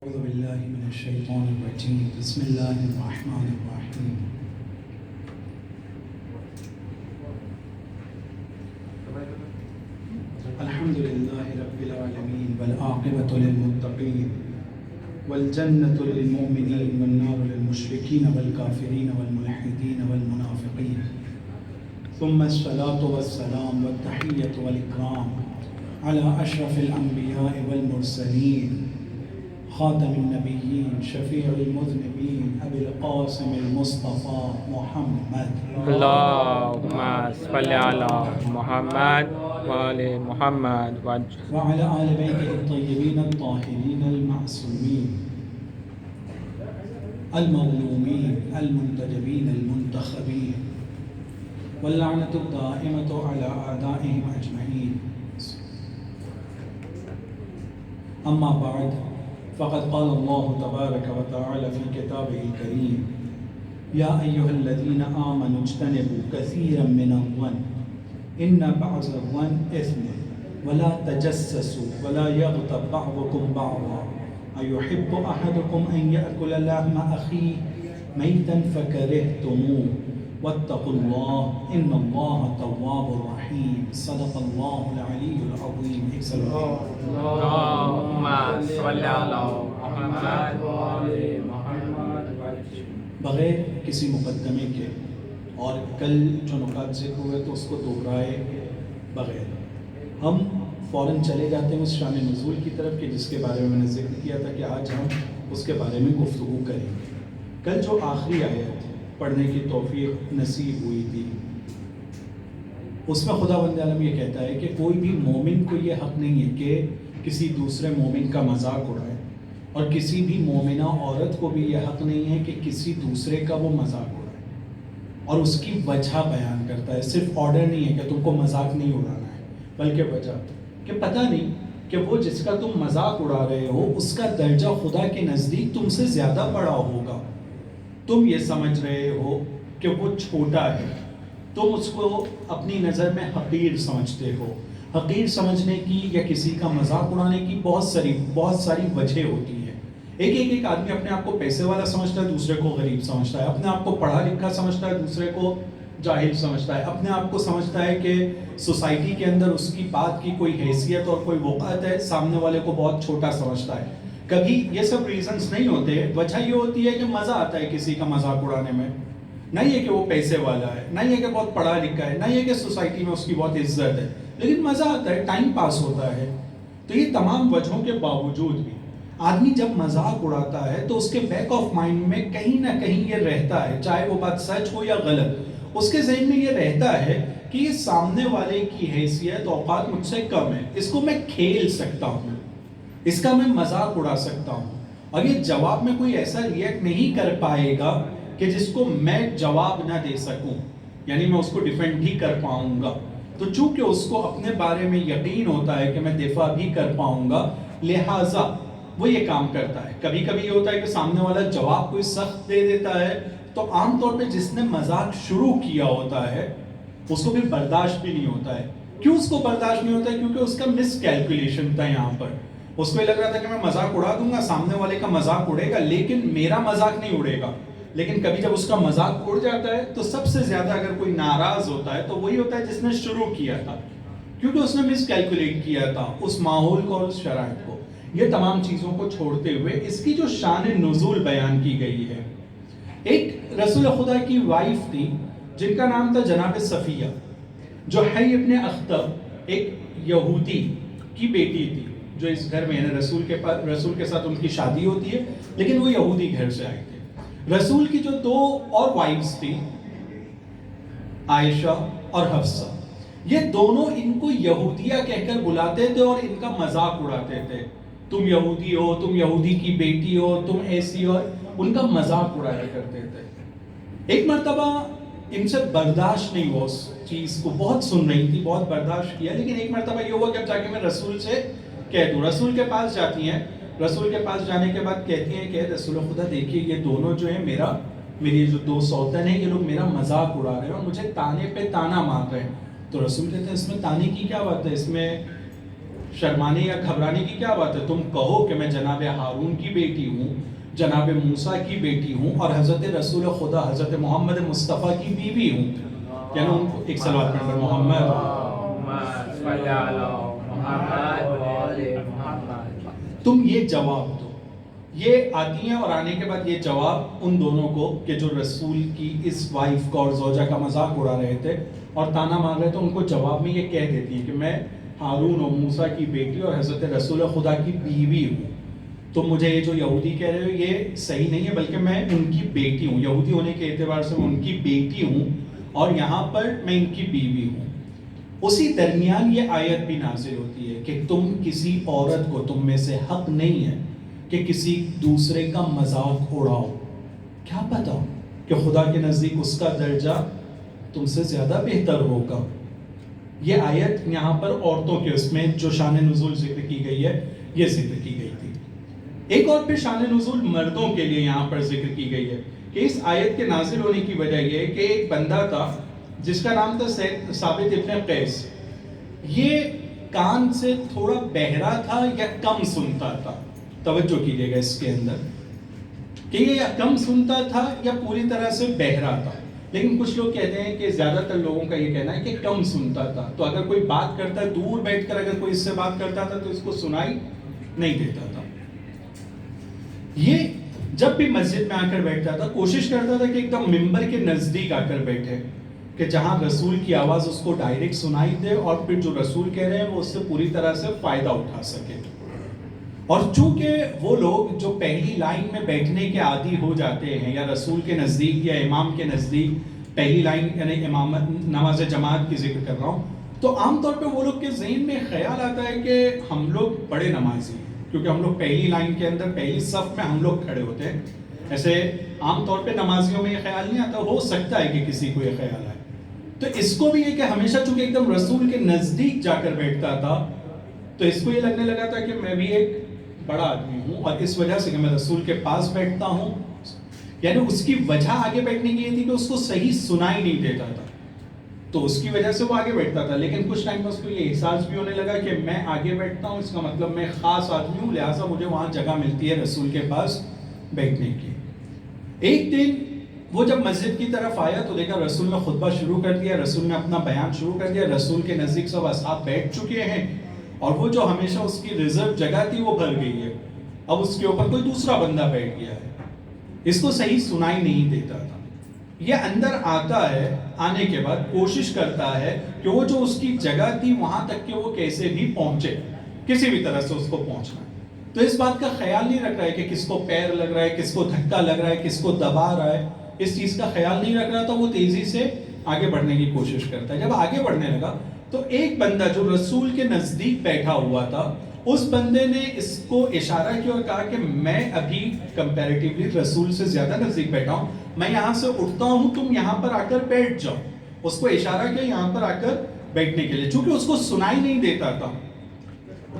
أعوذ بالله من الشيطان الرجيم بسم الله الرحمن الرحيم الحمد لله رب العالمين والعاقبة للمتقين والجنة للمؤمنين والنار للمشركين والكافرين والملحدين والمنافقين ثم الصلاة والسلام والتحية والإكرام على أشرف الأنبياء والمرسلين خاتم النبيين شفيع المذنبين أبي القاسم المصطفى محمد اللهم صل على محمد وآل محمد وعلى آل بيته الطيبين الطاهرين المعصومين المظلومين المنتجبين المنتخبين واللعنة الدائمة على أعدائهم أجمعين أما بعد فقد قال الله تبارك وتعالى في كتابه الكريم يا أيها الذين آمنوا اجتنبوا كثيرا من الظن إن بعض الظن إثم ولا تجسسوا ولا يغتب بعضكم بعضا أيحب أحدكم أن يأكل لحم أخيه ميتا فكرهتموه واتقوا الله إن الله تواب رحيم صدق الله العلي العظيم. اللهم صل على محمد وآل محمد. بغیر کسی مقدمے کے اور کل جو نکات ذکر ہوئے تو اس کو دوہرائے بغیر ہم فوراً چلے جاتے ہیں اس شان نزول کی طرف کہ جس کے بارے میں نے ذکر کیا تھا کہ آج ہم اس کے بارے میں گفتگو کریں گے. کل جو آخری آیت پڑھنے کی توفیق نصیب ہوئی تھی اس میں خدا بند عالم یہ کہتا ہے کہ کوئی بھی مومن کو یہ حق نہیں ہے کہ کسی دوسرے مومن کا مذاق اڑائے اور کسی بھی مومنہ عورت کو بھی یہ حق نہیں ہے کہ کسی دوسرے کا وہ مذاق اڑائے اور اس کی وجہ بیان کرتا ہے. صرف آرڈر نہیں ہے کہ تم کو مذاق نہیں اڑانا ہے بلکہ وجہ کہ پتہ نہیں کہ وہ جس کا تم مذاق اڑا رہے ہو اس کا درجہ خدا کے نزدیک تم سے زیادہ بڑا ہوگا. تم یہ سمجھ رہے ہو کہ وہ چھوٹا ہے, تم اس کو اپنی نظر میں حقیر سمجھتے ہو. حقیر سمجھنے کی یا کسی کا مذاق اڑانے کی بہت ساری وجہ ہوتی ہے. ایک آدمی اپنے آپ کو پیسے والا سمجھتا ہے, دوسرے کو غریب سمجھتا ہے. اپنے آپ کو پڑھا لکھا سمجھتا ہے, دوسرے کو جاہل سمجھتا ہے. اپنے آپ کو سمجھتا ہے کہ سوسائٹی کے اندر اس کی بات کی کوئی حیثیت اور کوئی وقعت ہے, سامنے والے کو بہت چھوٹا سمجھتا ہے. کبھی یہ سب ریزنز نہیں ہوتے, وجہ یہ ہوتی ہے کہ مزہ آتا ہے کسی کا مذاق اڑانے میں. نہیں ہے کہ وہ پیسے والا ہے, نہیں ہے کہ بہت پڑھا لکھا ہے, نہیں ہے کہ سوسائٹی میں اس کی بہت عزت ہے, لیکن مزہ آتا ہے, ٹائم پاس ہوتا ہے. تو یہ تمام وجہوں کے باوجود بھی آدمی جب مذاق اڑاتا ہے تو اس کے بیک آف مائنڈ میں کہیں نہ کہیں یہ رہتا ہے, چاہے وہ بات سچ ہو یا غلط, اس کے ذہن میں یہ رہتا ہے کہ یہ سامنے والے کی حیثیت اوقات مجھ سے کم ہے, اس کو میں کھیل سکتا ہوں, اس کا میں مذاق اڑا سکتا ہوں, اور یہ جواب میں کوئی ایسا ریئیکٹ نہیں کر پائے گا کہ جس کو میں جواب نہ دے سکوں, یعنی میں اس کو ڈیفینڈ بھی کر پاؤں گا. تو چونکہ اس کو اپنے بارے میں یقین ہوتا ہے کہ میں دفاع بھی کر پاؤں گا, لہٰذا وہ یہ کام کرتا ہے. کبھی کبھی یہ ہوتا ہے کہ سامنے والا جواب کوئی سخت دے دیتا ہے تو عام طور پہ جس نے مذاق شروع کیا ہوتا ہے اس کو بھی برداشت بھی نہیں ہوتا ہے. کیوں اس کو برداشت نہیں ہوتا ہے؟ کیونکہ اس کا مس کیلکولیشن تھا. یہاں پر اس کو یہ لگ رہا تھا کہ میں مذاق اڑا دوں گا, سامنے والے کا مذاق اڑے گا لیکن میرا مذاق نہیں اڑے گا. لیکن کبھی جب اس کا مذاق اڑ جاتا ہے تو سب سے زیادہ اگر کوئی ناراض ہوتا ہے تو وہی ہوتا ہے جس نے شروع کیا تھا, کیونکہ اس نے مس کیلکولیٹ کیا تھا اس ماحول کو اور اس شرائط کو. یہ تمام چیزوں کو چھوڑتے ہوئے اس کی جو شان نزول بیان کی گئی ہے, ایک رسول خدا کی وائف تھی جن کا نام تھا جناب صفیہ, جو حی ابن اخطب ایک یہودی کی بیٹی تھی, جو اس گھر میں رسول کے ساتھ ان کی شادی ہوتی ہے لیکن وہ یہودی گھر سے آئے تھے. رسول کی جو دو اور وائفز تھی عائشہ اور حفصہ, یہ دونوں ان کو یہودیہ کہہ کر بلاتے تھے اور ان کا مذاق اڑاتے تھے. تم یہودی ہو, تم یہودی کی بیٹی ہو, تم ایسی ہو, ان کا مذاق اڑایا کرتے تھے. ایک مرتبہ ان سے برداشت نہیں ہوا اس چیز کو, بہت سن رہی تھی, بہت برداشت کیا, لیکن ایک مرتبہ یہ ہوا کہ اب جا کے میں رسول سے کہہ دوں. رسول کے پاس جاتی ہیں, رسول کے پاس جانے کے بعد کہتی ہیں کہ رسول خدا دیکھیے یہ دونوں جو ہیں میری جو دو سوتن ہیں, یہ لوگ میرا مذاق اڑا رہے ہیں اور مجھے تانے پہ تانا مار رہے ہیں. تو رسول کہتے ہیں اس میں تانے کی کیا بات ہے, اس میں شرمانے یا گھبرانے کی کیا بات ہے؟ تم کہو کہ میں جناب ہارون کی بیٹی ہوں، جناب موسیٰ کی بیٹی ہوں اور حضرت رسول خدا حضرت محمد مصطفیٰ کی بیوی ہوں. یعنی ان کو ایک صلوات پڑھ کر محمد صلی علی محمد وآل محمد. تم یہ جواب دو. یہ آتی ہیں اور آنے کے بعد یہ جواب ان دونوں کو کہ جو رسول کی اس وائف کا اور زوجہ کا مذاق اڑا رہے تھے اور تانا مار رہے تھے، ان کو جواب میں یہ کہہ دیتی ہیں کہ میں ہارون و موسیٰ کی بیٹی اور حضرت رسول خدا کی بیوی ہوں. تو مجھے یہ جو یہودی کہہ رہے ہو یہ صحیح نہیں ہے، بلکہ میں ان کی بیٹی ہوں. یہودی ہونے کے اعتبار سے میں ان کی بیٹی ہوں اور یہاں پر میں ان کی بیوی ہوں. اسی درمیان یہ آیت بھی نازل ہوتی ہے کہ تم کسی عورت کو، تم میں سے حق نہیں ہے کہ کسی دوسرے کا مذاق اڑاؤ. کیا پتا کہ خدا کے نزدیک اس کا درجہ تم سے زیادہ بہتر ہوگا. یہ آیت یہاں پر عورتوں کے اس میں جو شان نزول ذکر کی گئی ہے یہ ذکر کی گئی تھی. ایک اور پھر شان نزول مردوں کے لیے یہاں پر ذکر کی گئی ہے کہ اس آیت کے نازل ہونے کی وجہ یہ ہے کہ ایک بندہ تھا جس کا نام تھا ثابت ابن قیس. یہ کان سے تھوڑا بہرا تھا یا کم سنتا تھا. توجہ کیجیے گا اس کے اندر کہ یہ یا کم سنتا تھا یا پوری طرح سے بہرا تھا. لیکن کچھ لوگ کہتے ہیں کہ زیادہ تر لوگوں کا یہ کہنا ہے کہ کم سنتا تھا. تو اگر کوئی بات کرتا ہے دور بیٹھ کر اگر کوئی اس سے بات کرتا تھا تو اس کو سنائی نہیں دیتا تھا. یہ جب بھی مسجد میں آ کر بیٹھتا تھا کوشش کرتا تھا کہ ایک دم ممبر کے نزدیک آ کر بیٹھے کہ جہاں رسول کی آواز اس کو ڈائریکٹ سنائی دے اور پھر جو رسول کہہ رہے ہیں وہ اس سے پوری طرح سے فائدہ اٹھا سکے. اور چونکہ وہ لوگ جو پہلی لائن میں بیٹھنے کے عادی ہو جاتے ہیں یا رسول کے نزدیک یا امام کے نزدیک پہلی لائن یعنی امامت نماز جماعت کی ذکر کر رہا ہوں، تو عام طور پہ وہ لوگ کے ذہن میں خیال آتا ہے کہ ہم لوگ بڑے نمازی ہیں کیونکہ ہم لوگ پہلی لائن کے اندر پہلی صف میں ہم لوگ کھڑے ہوتے ہیں. ایسے عام طور پہ نمازیوں میں یہ خیال نہیں آتا، ہو سکتا ہے کہ کسی کو یہ خیال آئے. تو اس کو بھی یہ کہ ہمیشہ چونکہ ایک دم رسول کے نزدیک جا کر بیٹھتا تھا تو اس کو یہ لگنے لگا تھا کہ میں بھی ایک بڑا آدمی ہوں اور اس وجہ سے کہ میں رسول کے پاس بیٹھتا ہوں. یعنی اس کی وجہ آگے بیٹھنے کی یہ تھی کہ اس کو صحیح سنائی نہیں دیتا تھا تو اس کی وجہ سے وہ آگے بیٹھتا تھا. لیکن کچھ ٹائم میں اس کو یہ احساس بھی ہونے لگا کہ میں آگے بیٹھتا ہوں، اس کا مطلب میں خاص آدمی ہوں، لہٰذا مجھے وہاں جگہ ملتی ہے رسول کے پاس بیٹھنے کی. ایک دن وہ جب مسجد کی طرف آیا تو دیکھا رسول نے خطبہ شروع کر دیا، رسول نے اپنا بیان شروع کر دیا. رسول کے نزدیک سب اصحاب بیٹھ چکے ہیں اور وہ جو ہمیشہ اس کی ریزرو جگہ تھی وہ بھر گئی ہے. اب اس کے اوپر کوئی دوسرا بندہ بیٹھ گیا ہے. اس کو صحیح سنائی نہیں دیتا تھا. یہ اندر آتا ہے، آنے کے بعد کوشش کرتا ہے کہ وہ جو اس کی جگہ تھی وہاں تک کہ وہ کیسے بھی پہنچے، کسی بھی طرح سے اس کو پہنچنا ہے. تو اس بات کا خیال نہیں رکھ رہا ہے کہ کس کو پیر لگ رہا ہے، کس کو دھکا لگ رہا ہے، کس کو دبا رہا ہے. اس چیز کا خیال نہیں رکھ رہا تھا. وہ تیزی سے آگے بڑھنے کی کوشش کرتا ہے. جب آگے بڑھنے لگا تو ایک بندہ جو رسول کے نزدیک بیٹھا ہوا تھا اس بندے نے اس کو اشارہ کیا اور کہا کہ میں ابھی کمپیریٹیولی رسول سے زیادہ نزدیک بیٹھا ہوں، میں یہاں سے اٹھتا ہوں، تم یہاں پر آ کر بیٹھ جاؤ. اس کو اشارہ کیا یہاں پر آ کر بیٹھنے کے لیے. چونکہ اس کو سنائی نہیں دیتا تھا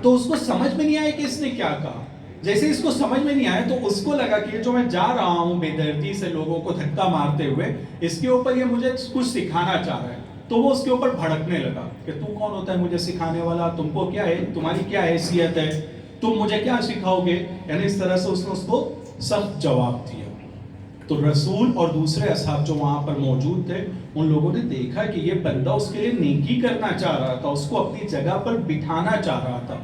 تو اس کو سمجھ میں نہیں آیا کہ اس نے کیا کہا. جیسے اس کو سمجھ میں نہیں آیا تو اس کو لگا کہ جو میں جا رہا ہوں بے دردی سے لوگوں کو دھکا مارتے ہوئے، اس کے اوپر یہ مجھے کچھ سکھانا چاہ رہا ہے. تو وہ اس کے اوپر بھڑکنے لگا کہ تو کون ہوتا ہے مجھے سکھانے والا، تم کو کیا ہے، تمہاری کیا حیثیت ہے، تم مجھے کیا سکھاؤ گے. یعنی اس طرح سے اس نے اس کو سخت جواب دیا. تو رسول اور دوسرے اصحاب جو وہاں پر موجود تھے ان لوگوں نے دیکھا کہ یہ بندہ اس کے لیے نیکی کرنا چاہ رہا تھا، اس کو اپنی جگہ پر بٹھانا چاہ رہا تھا.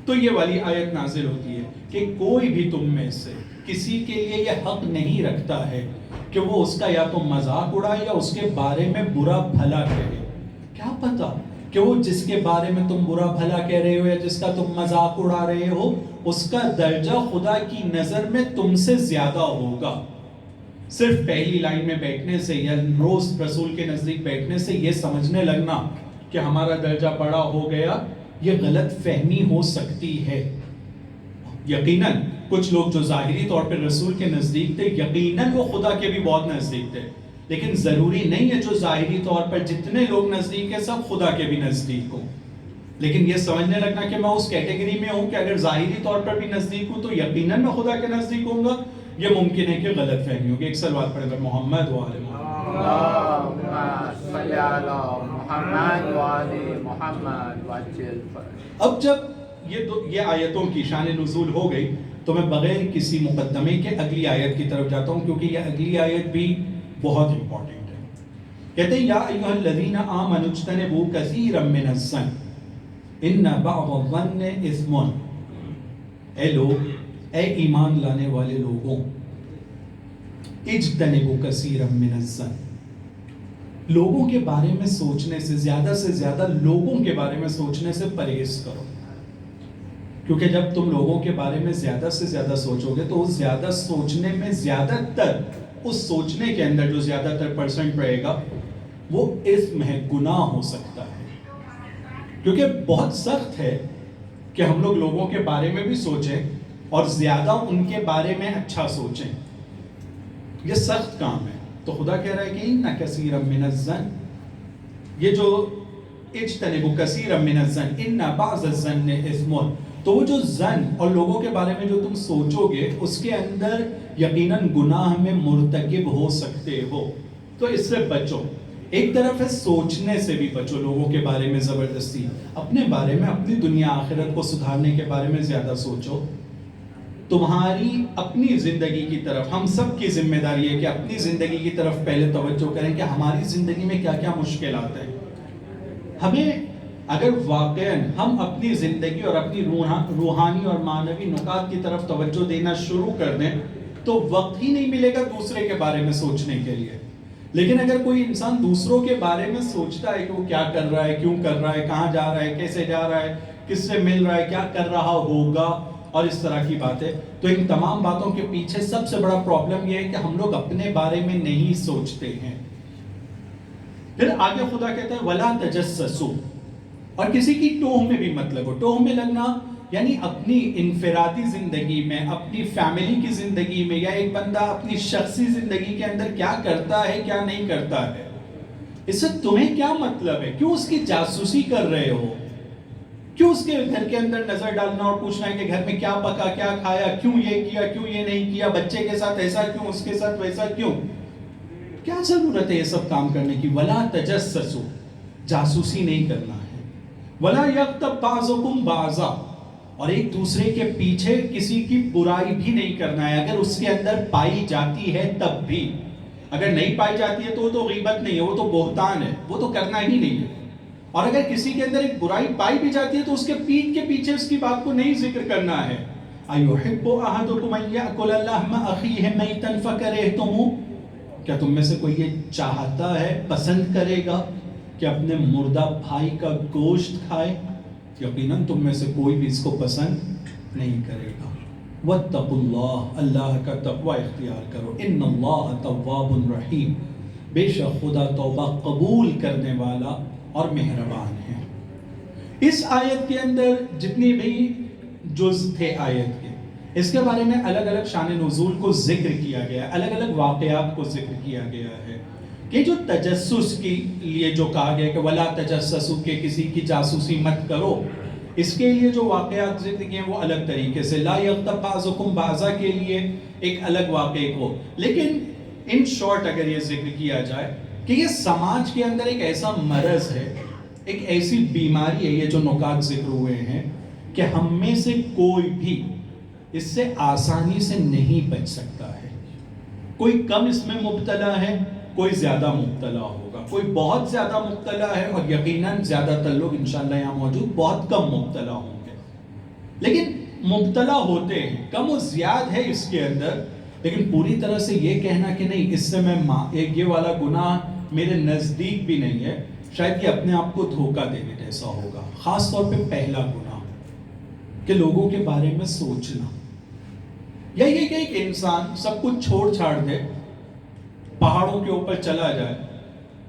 تو یہ والی آیت نازل ہوتی ہے کہ کوئی بھی تم میں سے کسی کے لیے یہ حق نہیں رکھتا ہے کہ وہ اس کا یا تو مذاق اڑائے یا اس کے بارے میں برا بھلا کہے. کیا پتا کہ وہ جس کے بارے میں تم برا بھلا کہہ رہے ہو یا جس کا تم مذاق اڑا رہے ہو اس کا درجہ خدا کی نظر میں تم سے زیادہ ہوگا. صرف پہلی لائن میں بیٹھنے سے یا روز رسول کے نزدیک بیٹھنے سے یہ سمجھنے لگنا کہ ہمارا درجہ بڑا ہو گیا، یہ غلط فہمی ہو سکتی ہے. یقیناً کچھ لوگ جو ظاہری طور پر رسول کے نزدیک تھے یقیناً وہ خدا کے بھی بہت نزدیک تھے، لیکن ضروری نہیں ہے جو ظاہری طور پر جتنے لوگ نزدیک ہیں سب خدا کے بھی نزدیک ہوں. لیکن یہ سمجھنے لگنا کہ میں اس کیٹیگری میں ہوں کہ اگر ظاہری طور پر بھی نزدیک ہوں تو یقیناً میں خدا کے نزدیک ہوں گا، یہ ممکن ہے کہ غلط فہمی ہوگی. ایک صلوات پڑھیں گے محمد وآل اللہم صلی علی محمد وآل محمد وعجل فرج. اب جب یہ آیتوں کی شان نزول ہو گئی تو میں بغیر کسی مقدمے کے اگلی آیت کی طرف جاتا ہوں، کیونکہ یہ اگلی آیت بھی بہت امپورٹنٹ ہے. کہتے ہیں یا ایھا الذین آمنوا اجتنبوا کثیرا من الظن ان بعض الظن اثم. اے لوگ، اے ایمان لانے والے لوگوں، اجتنبوا کثیرا من الظن، لوگوں کے بارے میں سوچنے سے زیادہ لوگوں کے بارے میں سوچنے سے پرہیز کرو. کیونکہ جب تم لوگوں کے بارے میں زیادہ سے زیادہ سوچو گے تو اس زیادہ سوچنے میں زیادہ تر، اس سوچنے کے اندر جو زیادہ تر پرسنٹ رہے گا وہ اسم ہے، گناہ ہو سکتا ہے. کیونکہ بہت سخت ہے کہ ہم لوگ لوگوں کے بارے میں بھی سوچیں اور زیادہ ان کے بارے میں اچھا سوچیں. یہ سخت کام ہے. تو خدا کہہ رہا ہے کہ ان کثیرا من الظن، یہ جو اجتنبوا کثیرا من الظن ان بعض الظن اثم، تو وہ جو ظن اور لوگوں کے بارے میں جو تم سوچو گے اس کے اندر یقیناً گناہ میں مرتکب ہو سکتے ہو، تو اس سے بچو. ایک طرف ہے سوچنے سے بھی بچو لوگوں کے بارے میں زبردستی، اپنے بارے میں، اپنی دنیا آخرت کو سدھارنے کے بارے میں زیادہ سوچو. تمہاری اپنی زندگی کی طرف ہم سب کی ذمہ داری ہے کہ اپنی زندگی کی طرف پہلے توجہ کریں کہ ہماری زندگی میں کیا کیا مشکلات ہیں. ہمیں اگر واقعاً ہم اپنی زندگی اور اپنی روحانی اور معنوی نکات کی طرف توجہ دینا شروع کر دیں تو وقت ہی نہیں ملے گا دوسرے کے بارے میں سوچنے کے لیے. لیکن اگر کوئی انسان دوسروں کے بارے میں سوچتا ہے کہ وہ کیا کر رہا ہے، کیوں کر رہا ہے، کہاں جا رہا ہے، کیسے جا رہا ہے، کس سے مل رہا ہے، کیا کر رہا ہوگا اور اس طرح کی باتیں، تو ان تمام باتوں کے پیچھے سب سے بڑا پرابلم یہ ہے کہ ہم لوگ اپنے بارے میں نہیں سوچتے ہیں. پھر آگے خدا کہتا ہے وَلَا تَجَسَّسُوا، اور کسی کی ٹوہ میں بھی مت لگو. ٹوہ میں لگنا یعنی اپنی انفرادی زندگی میں، اپنی فیملی کی زندگی میں، یا ایک بندہ اپنی شخصی زندگی کے اندر کیا کرتا ہے کیا نہیں کرتا ہے، اس سے تمہیں کیا مطلب ہے؟ کیوں اس کی جاسوسی کر رہے ہو؟ کیوں اس کے گھر کے اندر نظر ڈالنا اور پوچھنا ہے کہ گھر میں کیا پکا، کیا کھایا، کیوں یہ کیا، کیوں یہ نہیں کیا، بچے کے ساتھ ایسا کیوں، اس کے ساتھ ویسا کیوں؟ کیا ضرورت ہے یہ سب کام کرنے کی؟ وَلَا تَجَسَّسُوا، جاسوسی نہیں کرنا ہے. وَلَا يَغْتَبْ بَعْضُكُمْ بَعْضًا، اور ایک دوسرے کے پیچھے کسی کی برائی بھی نہیں کرنا ہے. اگر اس کے اندر پائی جاتی ہے تب بھی، اگر نہیں پائی جاتی ہے تو وہ تو غیبت نہیں ہے، وہ تو بہتان ہے، وہ تو کرنا ہی نہیں ہے. اور اگر کسی کے اندر ایک برائی پائی بھی جاتی ہے تو اس کے پیٹھ کے پیچھے اس کی بات کو نہیں ذکر کرنا ہے. أَيُحِبُّ أَحَدُكُمْ أَن يَأْكُلَ لَحْمَ أَخِيهِ مَيْتًا فَكَرِهْتُمُوهُ، کیا تم میں سے کوئی یہ چاہتا ہے، پسند کرے گا کہ اپنے مردہ بھائی کا گوشت کھائے؟ یقیناً تم میں سے کوئی بھی اس کو پسند نہیں کرے گا. وَاتَّقُوا اللَّهَ، اللہ کا تقوی اختیار کرو. إِنَّ اللَّهَ تَوَّابٌ رَحِيمٌ، بے شک خدا توبہ قبول کرنے والا اور مہربان ہے. اس آیت کے اندر جتنی بھی جز تھے آیت کے، اس کے بارے میں الگ الگ شان نزول کو ذکر کیا گیا ہے، الگ الگ واقعات کو ذکر کیا گیا ہے. کہ جو تجسس کے لیے جو کہا گیا کہ وَلَا تَجَسَّسُوا، کہ کسی کی جاسوسی مت کرو، اس کے لیے جو واقعات ذکر کیے ہیں وہ الگ طریقے سے. لَا يَغْتَبْ بَعْضُكُمْ بَعْضًا کے لیے ایک الگ واقعے کو. لیکن ان شارٹ اگر یہ ذکر کیا جائے کہ یہ سماج کے اندر ایک ایسا مرض ہے، ایک ایسی بیماری ہے، یہ جو نکات ذکر ہوئے ہیں، کہ ہم میں سے کوئی بھی اس سے آسانی سے نہیں بچ سکتا ہے. کوئی کم اس میں مبتلا ہے، کوئی زیادہ مبتلا ہوگا، کوئی بہت زیادہ مبتلا ہے، اور یقیناً زیادہ تر لوگ انشاءاللہ یہاں موجود بہت کم مبتلا ہوں گے. لیکن مبتلا ہوتے ہیں، کم و زیاد ہے اس کے اندر. لیکن پوری طرح سے یہ کہنا کہ نہیں اس سے میں ایک یہ والا گناہ میرے نزدیک بھی نہیں ہے، شاید یہ اپنے آپ کو دھوکہ دینے جیسا ہوگا. خاص طور پہ پہلا گناہ کہ لوگوں کے بارے میں سوچنا، یا یہ کہ ایک انسان سب کچھ چھوڑ چھاڑ دے، پہاڑوں کے اوپر چلا جائے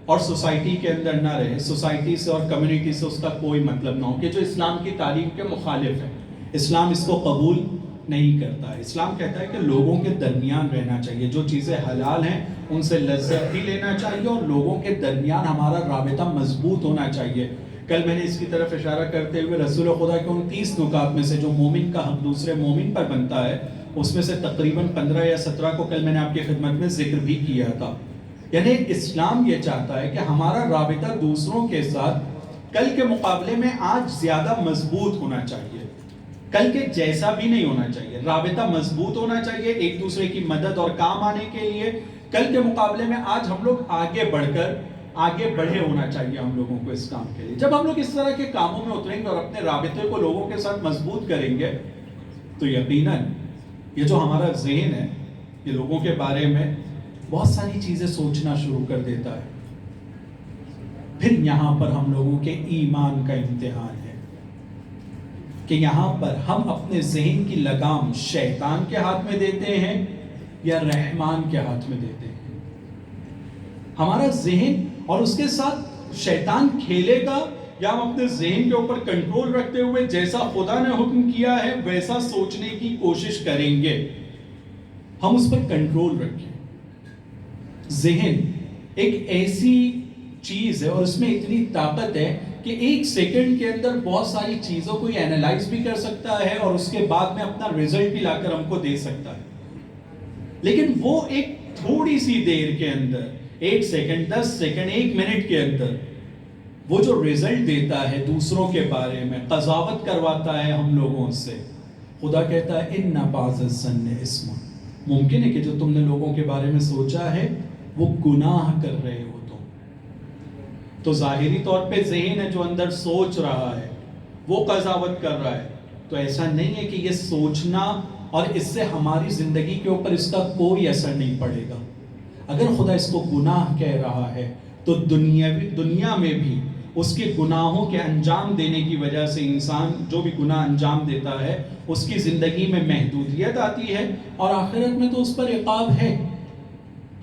اور سوسائٹی کے اندر نہ رہے، سوسائٹی سے اور کمیونٹی سے اس کا کوئی مطلب نہ ہو، کہ جو اسلام کی تعلیم کے مخالف ہے. اسلام اس کو قبول نہیں کرتا ہے. اسلام کہتا ہے کہ لوگوں کے درمیان رہنا چاہیے، جو چیزیں حلال ہیں ان سے لذت بھی لینا چاہیے، اور لوگوں کے درمیان ہمارا رابطہ مضبوط ہونا چاہیے. کل میں نے اس کی طرف اشارہ کرتے ہوئے رسول خدا کے ان 30 نکات میں سے جو مومن کا حق دوسرے مومن پر بنتا ہے، اس میں سے تقریباً 15 یا 17 کو کل میں نے آپ کی خدمت میں ذکر بھی کیا تھا. یعنی اسلام یہ چاہتا ہے کہ ہمارا رابطہ دوسروں کے ساتھ کل کے مقابلے میں آج زیادہ مضبوط ہونا چاہیے، کل کے جیسا بھی نہیں ہونا چاہیے، رابطہ مضبوط ہونا چاہیے ایک دوسرے کی مدد اور کام آنے کے لیے۔ کل کے مقابلے میں آج ہم لوگ آگے بڑھے ہونا چاہیے ہم لوگوں کو اس کام کے لیے۔ جب ہم لوگ اس طرح کے کاموں میں اتریں گے اور اپنے رابطے کو لوگوں کے ساتھ مضبوط کریں گے تو یقیناً یہ جو ہمارا ذہن ہے یہ لوگوں کے بارے میں بہت ساری چیزیں سوچنا شروع کر دیتا ہے۔ پھر یہاں پر ہم لوگوں کے ایمان کا امتحان ہے کہ یہاں پر ہم اپنے ذہن کی لگام شیطان کے ہاتھ میں دیتے ہیں یا رحمان کے ہاتھ میں دیتے ہیں۔ ہمارا ذہن اور اس کے ساتھ شیطان کھیلے گا یا ہم اپنے ذہن کے اوپر کنٹرول رکھتے ہوئے جیسا خدا نے حکم کیا ہے ویسا سوچنے کی کوشش کریں گے، ہم اس پر کنٹرول رکھیں۔ ذہن ایک ایسی چیز ہے اور اس میں اتنی طاقت ہے کہ ایک سیکنڈ کے اندر بہت ساری چیزوں کو یہ اینالائز بھی کر سکتا ہے اور اس کے بعد میں اپنا ریزلٹ بھی لا کر ہم کو دے سکتا ہے، لیکن وہ ایک تھوڑی سی دیر کے اندر، 1 سیکنڈ، 10 سیکنڈ، 1 منٹ کے اندر وہ جو ریزلٹ دیتا ہے دوسروں کے بارے میں، قضاوت کرواتا ہے ہم لوگوں سے۔ خدا کہتا ہے اِنَّ بَعْضَ الظَّنِّ اِثْمٌ، ممکن ہے کہ جو تم نے لوگوں کے بارے میں سوچا ہے وہ گناہ کر رہے ہو تم۔ تو ظاہری طور پہ ذہن ہے جو اندر سوچ رہا ہے، وہ قضاوت کر رہا ہے، تو ایسا نہیں ہے کہ یہ سوچنا اور اس سے ہماری زندگی کے اوپر اس کا کوئی اثر نہیں پڑے گا۔ اگر خدا اس کو گناہ کہہ رہا ہے تو دنیا میں بھی اس کے گناہوں کے انجام دینے کی وجہ سے انسان جو بھی گناہ انجام دیتا ہے اس کی زندگی میں محدودیت آتی ہے اور آخرت میں تو اس پر عقاب ہے۔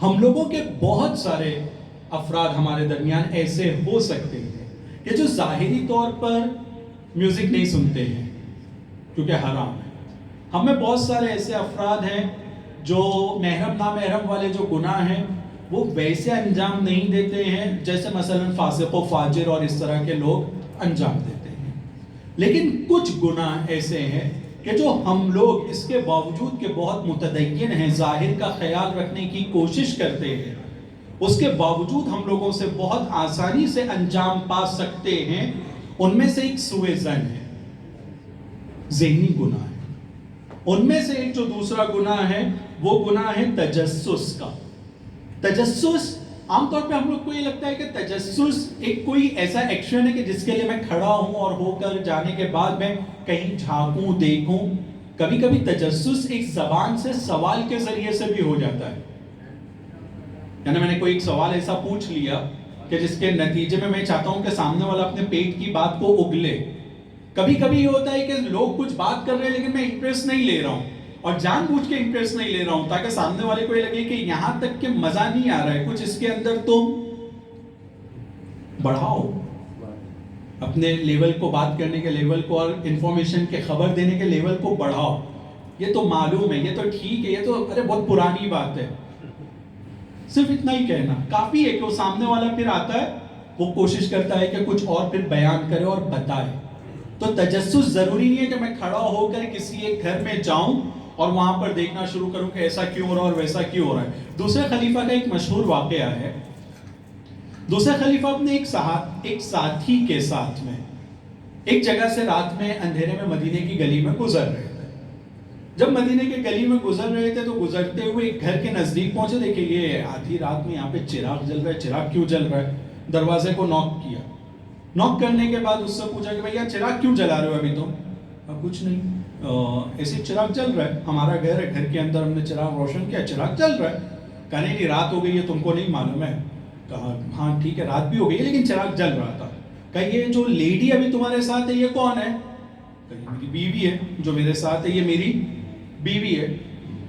ہم لوگوں کے بہت سارے افراد ہمارے درمیان ایسے ہو سکتے ہیں کہ جو ظاہری طور پر میوزک نہیں سنتے ہیں کیونکہ حرام ہے۔ ہم میں بہت سارے ایسے افراد ہیں جو محرم نامحرم والے جو گناہ ہیں وہ ویسے انجام نہیں دیتے ہیں جیسے مثلا فاسق و فاجر اور اس طرح کے لوگ انجام دیتے ہیں، لیکن کچھ گناہ ایسے ہیں کہ جو ہم لوگ اس کے باوجود کہ بہت متدین ہیں، ظاہر کا خیال رکھنے کی کوشش کرتے ہیں، اس کے باوجود ہم لوگوں سے بہت آسانی سے انجام پا سکتے ہیں۔ ان میں سے ایک سوء ظن ہے، ذہنی گناہ ہے۔ ان میں سے ایک جو دوسرا گناہ ہے وہ گناہ ہے تجسس کا۔ تجسس عام طور پہ ہم لوگ کو یہ لگتا ہے کہ تجسس ایک کوئی ایسا ایکشن ہے کہ جس کے لیے میں کھڑا ہوں اور ہو کر جانے کے بعد میں کہیں جھانکوں دیکھوں۔ کبھی کبھی تجسس ایک زبان سے سوال کے ذریعے سے بھی ہو جاتا ہے، یعنی میں نے کوئی ایک سوال ایسا پوچھ لیا کہ جس کے نتیجے میں چاہتا ہوں کہ سامنے والا اپنے پیٹ کی بات کو اگلے۔ کبھی کبھی یہ ہوتا ہے کہ لوگ کچھ بات کر رہے ہیں لیکن میں انٹرسٹ نہیں لے رہا ہوں اور جان بوجھ کے انٹرسٹ نہیں لے رہا ہوں تاکہ سامنے والے کو یہ لگے کہ یہاں تک کہ مزہ نہیں آ رہا ہے، کچھ اس کے اندر تم بڑھاؤ اپنے لیول کو، بات کرنے کے لیول کو اور انفارمیشن کے خبر دینے کے لیول کو بڑھاؤ۔ یہ تو معلوم ہے، یہ تو ٹھیک ہے، یہ تو بہت پرانی بات ہے۔ صرف اتنا ہی کہنا کافی ہے کہ وہ سامنے والا پھر آتا ہے، وہ کوشش کرتا ہے کہ کچھ اور پھر بیان کرے اور بتائے۔ تو تجسس ضروری نہیں ہے کہ میں کھڑا ہو کر کسی ایک گھر میں جاؤں اور وہاں پر دیکھنا شروع کروں کہ ایسا کیوں ہو رہا ہے اور ویسا کیوں ہو رہا ہے۔ دوسرے خلیفہ کا ایک مشہور واقعہ ہے۔ دوسرے خلیفہ اپنے ایک ساتھی کے ساتھ میں ایک جگہ سے رات میں اندھیرے میں مدینے کی گلی میں گزر رہے تھے۔ جب مدینے کی گلی میں گزر رہے تھے تو گزرتے ہوئے ایک گھر کے نزدیک پہنچے، دیکھے یہ آدھی رات میں یہاں پہ چراغ جل رہا ہے، چراغ کیوں جل رہا ہے؟ دروازے کو نوک کیا، نوک کرنے کے بعد اس سے پوچھا کہ بھیا چراغ کیوں جلا رہے ہو ابھی تم؟ کچھ نہیں، ایسے چراغ جل رہا ہے، ہمارا گھر ہے، گھر کے اندر ہم نے چراغ روشن کیا، چراغ جل رہا ہے۔ کہا نہیں رات ہو گئی ہے، تم کو نہیں معلوم ہے؟ کہا ہاں ٹھیک ہے رات بھی ہو گئی ہے لیکن چراغ جل رہا تھا۔ کہا یہ جو لیڈی ابھی تمہارے ساتھ ہے یہ کون ہے؟ کہا میری بیوی ہے، جو میرے ساتھ ہے یہ میری بیوی ہے۔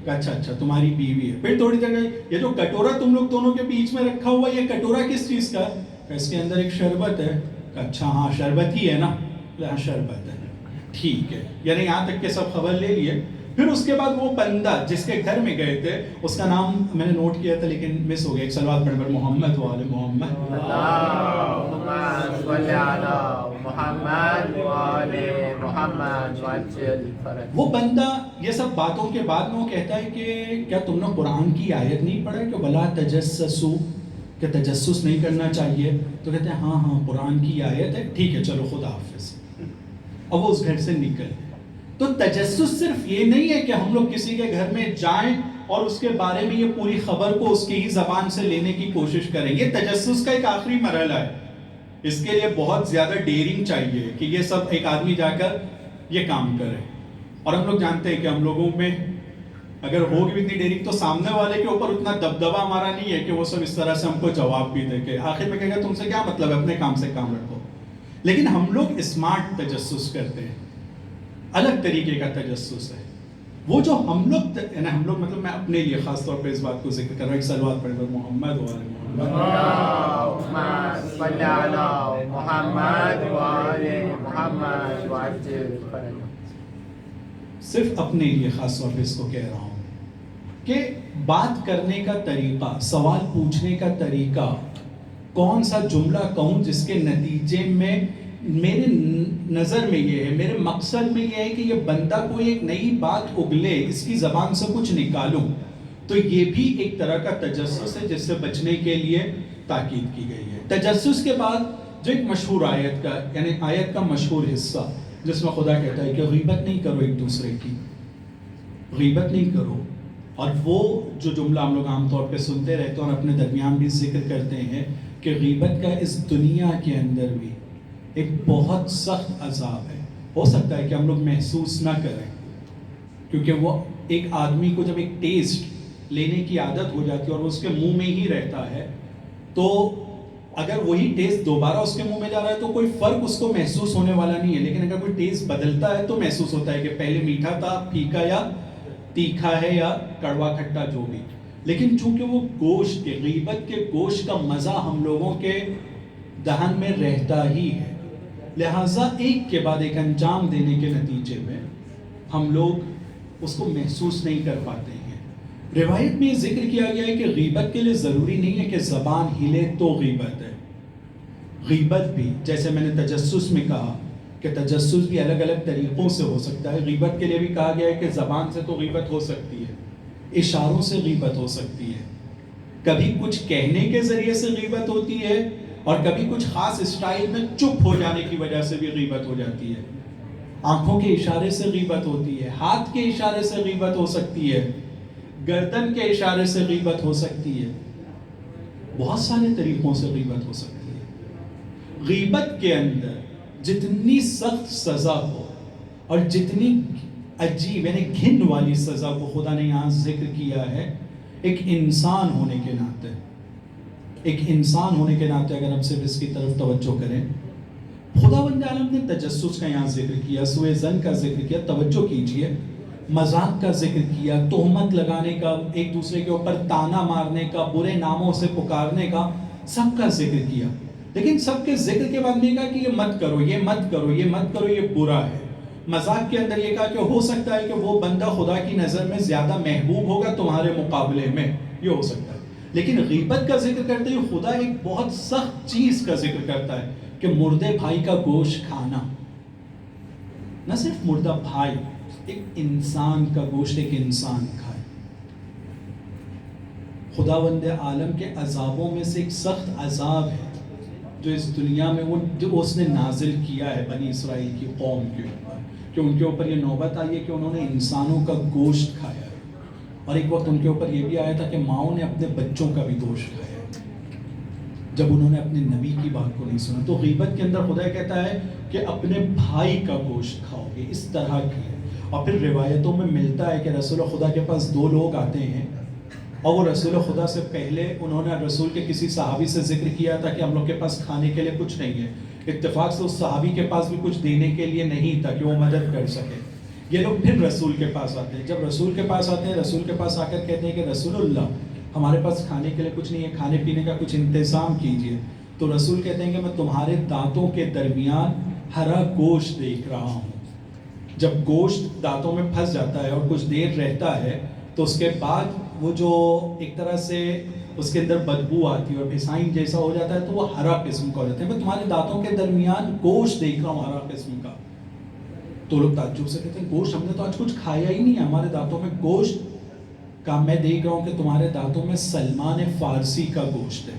کہا اچھا تمہاری بیوی ہے۔ پھر تھوڑی دیر گئی، یہ جو کٹورا تم لوگ دونوں کے بیچ میں رکھا ہوا یہ کٹورا کس چیز کا ہے؟ اس کے اندر ایک شربت ہے۔ اچھا ہاں شربت ہی ہے نا؟ ہاں شربت ہے، ٹھیک ہے۔ یعنی یہاں تک کہ سب خبر لے لیے۔ پھر اس کے بعد وہ بندہ جس کے گھر میں گئے تھے اس کا نام میں نے نوٹ کیا تھا لیکن مس ہو گیا، ایک صلوات پڑھ کر محمد وآل محمد اللہم صلی علی محمد وآل محمد وعجل فرج۔ وہ بندہ یہ سب باتوں کے بعد میں وہ کہتا ہے کہ کیا تم نے قرآن کی آیت نہیں پڑھا کہ ولا تجسسوا، کہ تجسس نہیں کرنا چاہیے، تو کہتے ہیں ہاں ہاں قرآن کی آیت ہے، ٹھیک ہے چلو خدا حافظ، اب وہ اس گھر سے نکل گئے۔ تو تجسس صرف یہ نہیں ہے کہ ہم لوگ کسی کے گھر میں جائیں اور اس کے بارے میں یہ پوری خبر کو اس کی ہی زبان سے لینے کی کوشش کریں، یہ تجسس کا ایک آخری مرحلہ ہے۔ اس کے لیے بہت زیادہ ڈیرنگ چاہیے کہ یہ سب ایک آدمی جا کر یہ کام کرے، اور ہم لوگ جانتے ہیں کہ ہم لوگوں میں اگر ہوگی بھی اتنی ڈیرنگ تو سامنے والے کے اوپر اتنا دبدبا ہمارا نہیں ہے کہ وہ سب اس طرح سے ہم کو جواب بھی دے کے آخر میں کہے گا تم سے کیا مطلب ہے، اپنے کام سے کام رکھو۔ لیکن ہم لوگ اسمارٹ تجسس کرتے ہیں، الگ طریقے کا تجسس ہے وہ جو ہم لوگ مطلب میں اپنے لیے خاص طور پہ اس بات کو ذکر کر رہا ہوں، ایک صلوات پڑھ کر محمد و آل محمد اللهم صل على محمد وآل محمد وعجل فرجهم۔ صرف اپنے لیے خاص طور پہ اس کو کہہ رہا ہوں کہ بات کرنے کا طریقہ، سوال پوچھنے کا طریقہ، کون سا جملہ کہوں جس کے نتیجے میں میرے نظر میں یہ ہے، میرے مقصد میں یہ ہے کہ یہ بندہ کوئی ایک نئی بات اگلے، اس کی زبان سے کچھ نکالوں، تو یہ بھی ایک طرح کا تجسس ہے جس سے بچنے کے لیے تاکید کی گئی ہے۔ تجسس کے بعد جو ایک مشہور آیت کا یعنی آیت کا مشہور حصہ جس میں خدا کہتا ہے کہ غیبت نہیں کرو ایک دوسرے کی، غیبت نہیں کرو، اور وہ جو جملہ ہم لوگ عام طور پہ سنتے رہتے ہیں اور اپنے درمیان بھی ذکر کرتے ہیں کہ غیبت کا اس دنیا کے اندر بھی ایک بہت سخت عذاب ہے۔ ہو سکتا ہے کہ ہم لوگ محسوس نہ کریں، کیونکہ وہ ایک آدمی کو جب ایک ٹیسٹ لینے کی عادت ہو جاتی ہے اور وہ اس کے منہ میں ہی رہتا ہے، تو اگر وہی ٹیسٹ دوبارہ اس کے منہ میں جا رہا ہے تو کوئی فرق اس کو محسوس ہونے والا نہیں ہے، لیکن اگر کوئی ٹیسٹ بدلتا ہے تو محسوس ہوتا ہے کہ پہلے میٹھا تھا، پھیکا یا تیکھا ہے یا کڑوا کھٹا جو بھی۔ لیکن چونکہ وہ گوشت کے غیبت کے گوشت کا مزہ ہم لوگوں کے دہن میں رہتا ہی ہے، لہٰذا ایک کے بعد ایک انجام دینے کے نتیجے میں ہم لوگ اس کو محسوس نہیں کر پاتے ہیں۔ روایت میں یہ ذکر کیا گیا ہے کہ غیبت کے لیے ضروری نہیں ہے کہ زبان ہلے تو غیبت ہے، غیبت بھی جیسے میں نے تجسس میں کہا کہ تجسس بھی الگ الگ طریقوں سے ہو سکتا ہے، غیبت کے لیے بھی کہا گیا ہے کہ زبان سے تو غیبت ہو سکتی ہے، اشاروں سے غیبت ہو سکتی ہے، کبھی کچھ کہنے کے ذریعے سے غیبت ہوتی ہے اور کبھی کچھ خاص اسٹائل میں چپ ہو جانے کی وجہ سے بھی غیبت ہو جاتی ہے، آنکھوں کے اشارے سے غیبت ہوتی ہے، ہاتھ کے اشارے سے غیبت ہو سکتی ہے، گردن کے اشارے سے غیبت ہو سکتی ہے، بہت سارے طریقوں سے غیبت ہو سکتی ہے۔ غیبت کے اندر جتنی سخت سزا ہو اور جتنی عجیب یعنی گھن والی سزا کو خدا نے یہاں ذکر کیا ہے، ایک انسان ہونے کے ناطے اگر ہم صرف اس کی طرف توجہ کریں، خداوند عالم نے تجسس کا یہاں ذکر کیا، سوء ظن کا ذکر کیا، توجہ کیجئے، مذاق کا ذکر کیا، تہمت لگانے کا، ایک دوسرے کے اوپر تانا مارنے کا، برے ناموں سے پکارنے کا، سب کا ذکر کیا، لیکن سب کے ذکر کے بعد میں کہا کہ یہ مت کرو، یہ مت کرو، یہ مت کرو، یہ برا ہے۔ مذاق کے اندر یہ کہا کہ ہو سکتا ہے کہ وہ بندہ خدا کی نظر میں زیادہ محبوب ہوگا تمہارے مقابلے میں، یہ ہو سکتا ہے۔ لیکن غیبت کا ذکر کرتے ہوئے خدا ایک بہت سخت چیز کا ذکر کرتا ہے کہ مردے بھائی کا گوشت کھانا، نہ صرف مردہ بھائی، ایک انسان کا گوشت ایک انسان کھائے۔ خداوند عالم کے عذابوں میں سے ایک سخت عذاب ہے جو اس دنیا میں جو اس نے نازل کیا ہے بنی اسرائیل کی قوم کے اوپر، کہ ان کے اوپر یہ نوبت آئی ہے کہ انہوں نے انسانوں کا گوشت کھایا ہے، اور ایک وقت ان کے اوپر یہ بھی آیا تھا کہ ماؤں نے اپنے بچوں کا بھی گوشت کھایا جب انہوں نے اپنے نبی کی بات کو نہیں سنا۔ تو غیبت کے اندر خدا کہتا ہے کہ اپنے بھائی کا گوشت کھاؤ گے، اس طرح کی ہے۔ اور پھر روایتوں میں ملتا ہے کہ رسول خدا کے پاس دو لوگ آتے ہیں، اور وہ رسول خدا سے پہلے انہوں نے رسول کے کسی صحابی سے ذکر کیا تھا کہ ہم لوگ کے پاس کھانے کے لیے کچھ نہیں ہے، اتفاق سے اس صحابی کے پاس بھی کچھ دینے کے لیے نہیں تھا کہ وہ مدد کر سکے۔ یہ لوگ پھر رسول کے پاس آتے ہیں، جب رسول کے پاس آتے ہیں، رسول کے پاس آ کر کہتے ہیں کہ رسول اللہ ہمارے پاس کھانے کے لیے کچھ نہیں ہے، کھانے پینے کا کچھ انتظام کیجیے۔ تو رسول کہتے ہیں کہ میں تمہارے دانتوں کے درمیان ہرا گوشت دیکھ رہا ہوں۔ جب گوشت دانتوں میں پھنس جاتا ہے اور کچھ دیر رہتا ہے تو اس کے بعد وہ جو ایک طرح سے اس کے اندر بدبو آتی ہے اور پھسائن جیسا ہو جاتا ہے تو وہ ہرا قسم کا ہو جاتا ہے۔ میں تمہارے دانتوں کے درمیان گوشت دیکھ رہا ہوں ہرا قسم کا۔ تو لوگ تعجب سے کہتے ہیں گوشت ہم نے تو آج کچھ کھایا ہی نہیں ہے، ہمارے دانتوں میں گوشت کا میں دیکھ رہا ہوں کہ تمہارے دانتوں میں سلمان فارسی کا گوشت ہے۔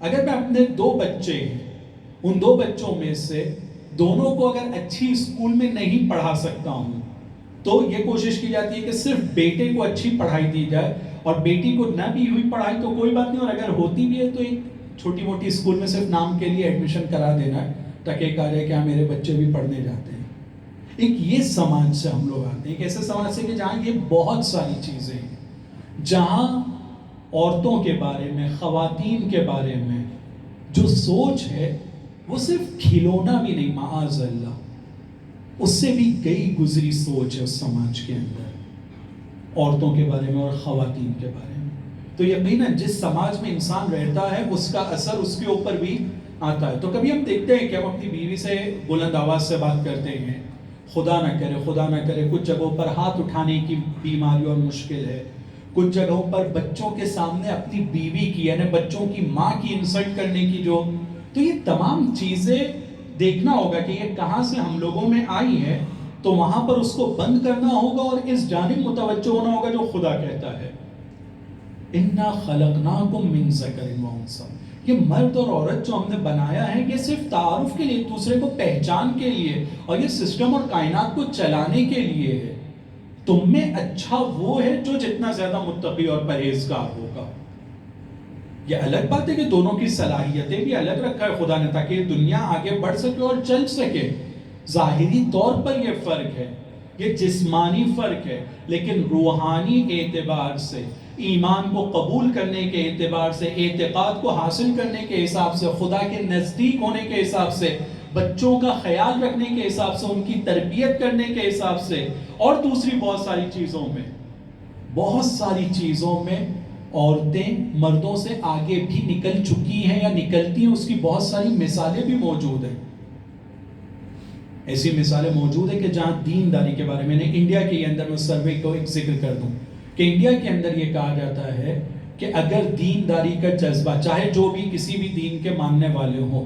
اگر میں اپنے 2 بچے ہیں، ان 2 بچوں میں سے دونوں کو اگر اچھی اسکول میں نہیں پڑھا سکتا ہوں تو یہ کوشش کی جاتی ہے کہ صرف بیٹے کو اچھی پڑھائی دی جائے اور بیٹی کو نہ بھی ہوئی پڑھائی تو کوئی بات نہیں، اور اگر ہوتی بھی ہے تو ایک چھوٹی موٹی اسکول میں صرف نام کے لیے ایڈمیشن کرا دینا ہے تاکہ ایک آ جائے کہ ہاں میرے بچے بھی پڑھنے جاتے ہیں۔ ایک یہ سماج سے ہم لوگ آتے ہیں، ایک ایسے سماج سے کہ جہاں یہ بہت ساری چیزیں ہیں، جہاں عورتوں کے بارے میں، خواتین کے بارے میں جو سوچ ہے وہ صرف کھلونا بھی نہیں، معاذ اللہ، اس سے بھی گئی گزری سوچ ہے اس سماج کے اندر عورتوں کے بارے میں اور خواتین کے بارے میں۔ تو یقیناً جس سماج میں انسان رہتا ہے اس کا اثر اس کے اوپر بھی آتا ہے۔ تو کبھی ہم دیکھتے ہیں کہ ہم اپنی بیوی سے بلند آواز سے بات کرتے ہیں، خدا نہ کرے کچھ جگہوں پر ہاتھ اٹھانے کی بیماری اور مشکل ہے، کچھ جگہوں پر بچوں کے سامنے اپنی بیوی کی یعنی بچوں کی ماں کی انسلٹ کرنے کی تو یہ تمام چیزیں دیکھنا ہوگا کہ یہ کہاں سے ہم لوگوں میں آئی ہے، تو وہاں پر اس کو بند کرنا ہوگا اور اس جانب متوجہ ہونا ہوگا جو خدا کہتا ہے، اِنَّا خَلَقْنَاكُم مِّن ذَكَرٍ وَأُنثَىٰ۔ یہ مرد اور عورت جو ہم نے بنایا ہے یہ صرف تعارف کے لیے، ایک دوسرے کو پہچان کے لیے، اور یہ سسٹم اور کائنات کو چلانے کے لیے ہے۔ تم میں اچھا وہ ہے جو جتنا زیادہ متقی اور پرہیزگار ہوگا۔ یہ الگ بات ہے کہ دونوں کی صلاحیتیں بھی الگ رکھا ہے خدا نے تاکہ دنیا آگے بڑھ سکے اور چل سکے۔ ظاہری طور پر یہ فرق ہے، یہ جسمانی فرق ہے، لیکن روحانی اعتبار سے، ایمان کو قبول کرنے کے اعتبار سے، اعتقاد کو حاصل کرنے کے حساب سے، خدا کے نزدیک ہونے کے حساب سے، بچوں کا خیال رکھنے کے حساب سے، ان کی تربیت کرنے کے حساب سے، اور دوسری بہت ساری چیزوں میں عورتیں مردوں سے آگے بھی نکل چکی ہیں یا نکلتی ہیں۔ اس کی بہت ساری مثالیں بھی موجود ہیں، ایسی مثالیں موجود ہیں کہ جہاں دینداری کے بارے میں انڈیا کے اندر میں سروے کو ایک ذکر کر دوں کہ انڈیا کے اندر یہ کہا جاتا ہے کہ اگر دینداری کا جذبہ، چاہے جو بھی کسی بھی دین کے ماننے والے ہوں،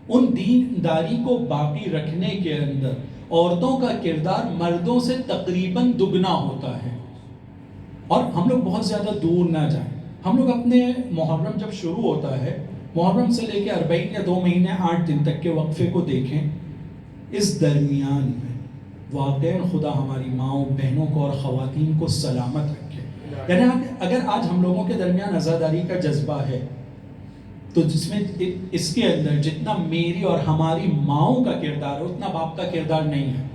ان دینداری کو باقی رکھنے کے اندر عورتوں کا کردار مردوں سے تقریباً دگنا ہوتا ہے۔ اور ہم لوگ بہت زیادہ دور نہ جائیں، ہم لوگ اپنے محرم جب شروع ہوتا ہے، محرم سے لے کے 40 یا 2 مہینے 8 دن تک کے وقفے کو دیکھیں، اس درمیان میں واقعاً خدا ہماری ماؤں بہنوں کو اور خواتین کو سلامت رکھے۔ یعنی اگر آج ہم لوگوں کے درمیان عزاداری کا جذبہ ہے تو جس میں اس کے اندر جتنا میری اور ہماری ماؤں کا کردار ہے اتنا باپ کا کردار نہیں ہے۔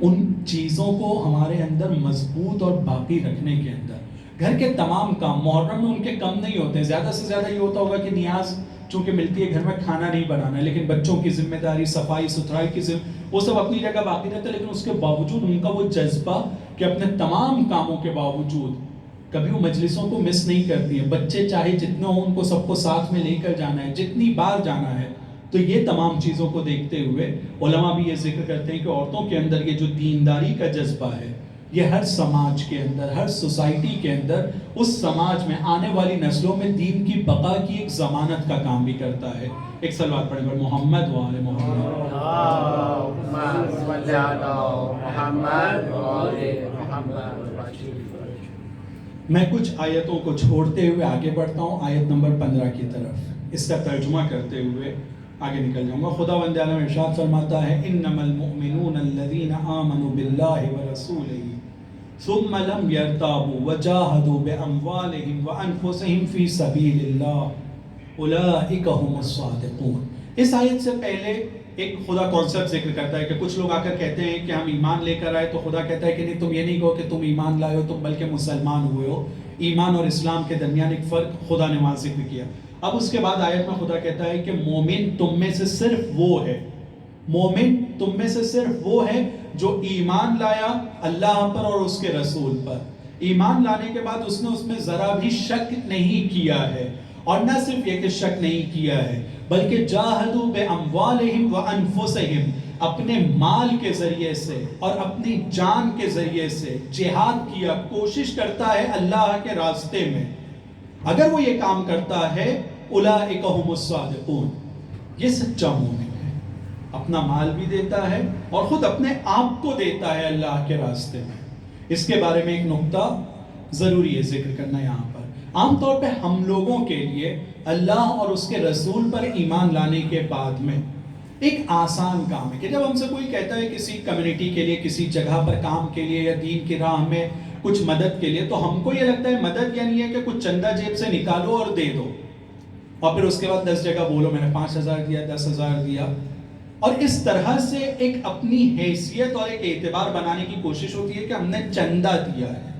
ان چیزوں کو ہمارے اندر مضبوط اور باقی رکھنے کے اندر گھر کے تمام کام محرم میں ان کے کم نہیں ہوتے، زیادہ سے زیادہ یہ ہوتا ہوگا کہ نیاز چونکہ ملتی ہے گھر میں کھانا نہیں بنانا ہے، لیکن بچوں کی ذمہ داری، صفائی ستھرائی کی وہ سب اپنی جگہ باقی رہتا ہے، لیکن اس کے باوجود ان کا وہ جذبہ کہ اپنے تمام کاموں کے باوجود کبھی وہ مجلسوں کو مس نہیں کرتی ہیں۔ بچے چاہے جتنے ہوں ان کو سب کو ساتھ میں لے کر جانا ہے، جتنی بار جانا ہے۔ تو یہ تمام چیزوں کو دیکھتے ہوئے علماء بھی یہ ذکر کرتے ہیں کہ عورتوں کے اندر یہ جو دینداری کا جذبہ ہے یہ ہر سماج کے اندر، ہر سوسائٹی کے اندر، اس سماج میں آنے والی نسلوں میں دین کی بقا کی ایک ضمانت کا کام بھی کرتا ہے۔ ایک صلوات پڑھیں پر محمد و آل محمد۔ اللہم صلی علی محمد و آل محمد۔ میں کچھ آیتوں کو چھوڑتے ہوئے آگے بڑھتا ہوں آیت نمبر 15 کی طرف، اس کا ترجمہ کرتے ہوئے آگے نکل جاؤں گا۔ خداوند عالم ارشاد فرماتا ہے انما المؤمنون الذین آمنوا باللہ ورسولہ ثم لم يرتابوا وجاہدوا باموالہم وانفسہم فی سبیل اللہ اولئک هم الصادقون۔ اس آیت سے پہلے ایک خدا کانسیپٹ ذکر کرتا ہے کہ کچھ لوگ آ کر کہتے ہیں کہ ہم ایمان لے کر آئے، تو خدا کہتا ہے کہ نہیں، تم یہ نہیں کہو کہ تم ایمان لائے ہو، تم بلکہ مسلمان ہوئے ہو۔ ایمان اور اسلام کے درمیان ایک فرق خدا نے وہاں ذکر کیا۔ اب اس کے بعد آیت میں خدا کہتا ہے کہ مومن تم میں سے صرف وہ ہے، مومن تم میں سے صرف وہ ہے جو ایمان لایا اللہ پر اور اس کے رسول پر، ایمان لانے کے بعد اس نے اس میں ذرا بھی شک نہیں کیا ہے، اور نہ صرف یہ کہ شک نہیں کیا ہے بلکہ جاہدوا باموالہم وانفسہم، اپنے مال کے ذریعے سے اور اپنی جان کے ذریعے سے جہاد کیا، کوشش کرتا ہے اللہ کے راستے میں۔ اگر وہ یہ کام کرتا ہے اولئک هم الصادقون، یہ سچا مومن ہے، اپنا مال بھی دیتا ہے اور خود اپنے آپ کو دیتا ہے اللہ کے راستے میں۔ اس کے بارے میں ایک نقطہ ضروری ہے ذکر کرنا یہاں پر۔ عام طور پہ ہم لوگوں کے لیے اللہ اور اس کے رسول پر ایمان لانے کے بعد میں ایک آسان کام ہے کہ جب ہم سے کوئی کہتا ہے کسی کمیونٹی کے لیے، کسی جگہ پر کام کے لیے یا دین کی راہ میں کچھ مدد کے لیے، تو ہم کو یہ لگتا ہے مدد یعنی ہے کہ کچھ چندہ جیب سے نکالو اور دے دو، اور پھر اس کے بعد 10 جگہ بولو میں نے 5,000 دیا، 10,000 دیا، اور اس طرح سے ایک اپنی حیثیت اور ایک اعتبار بنانے کی کوشش ہوتی ہے کہ ہم نے چندہ دیا ہے۔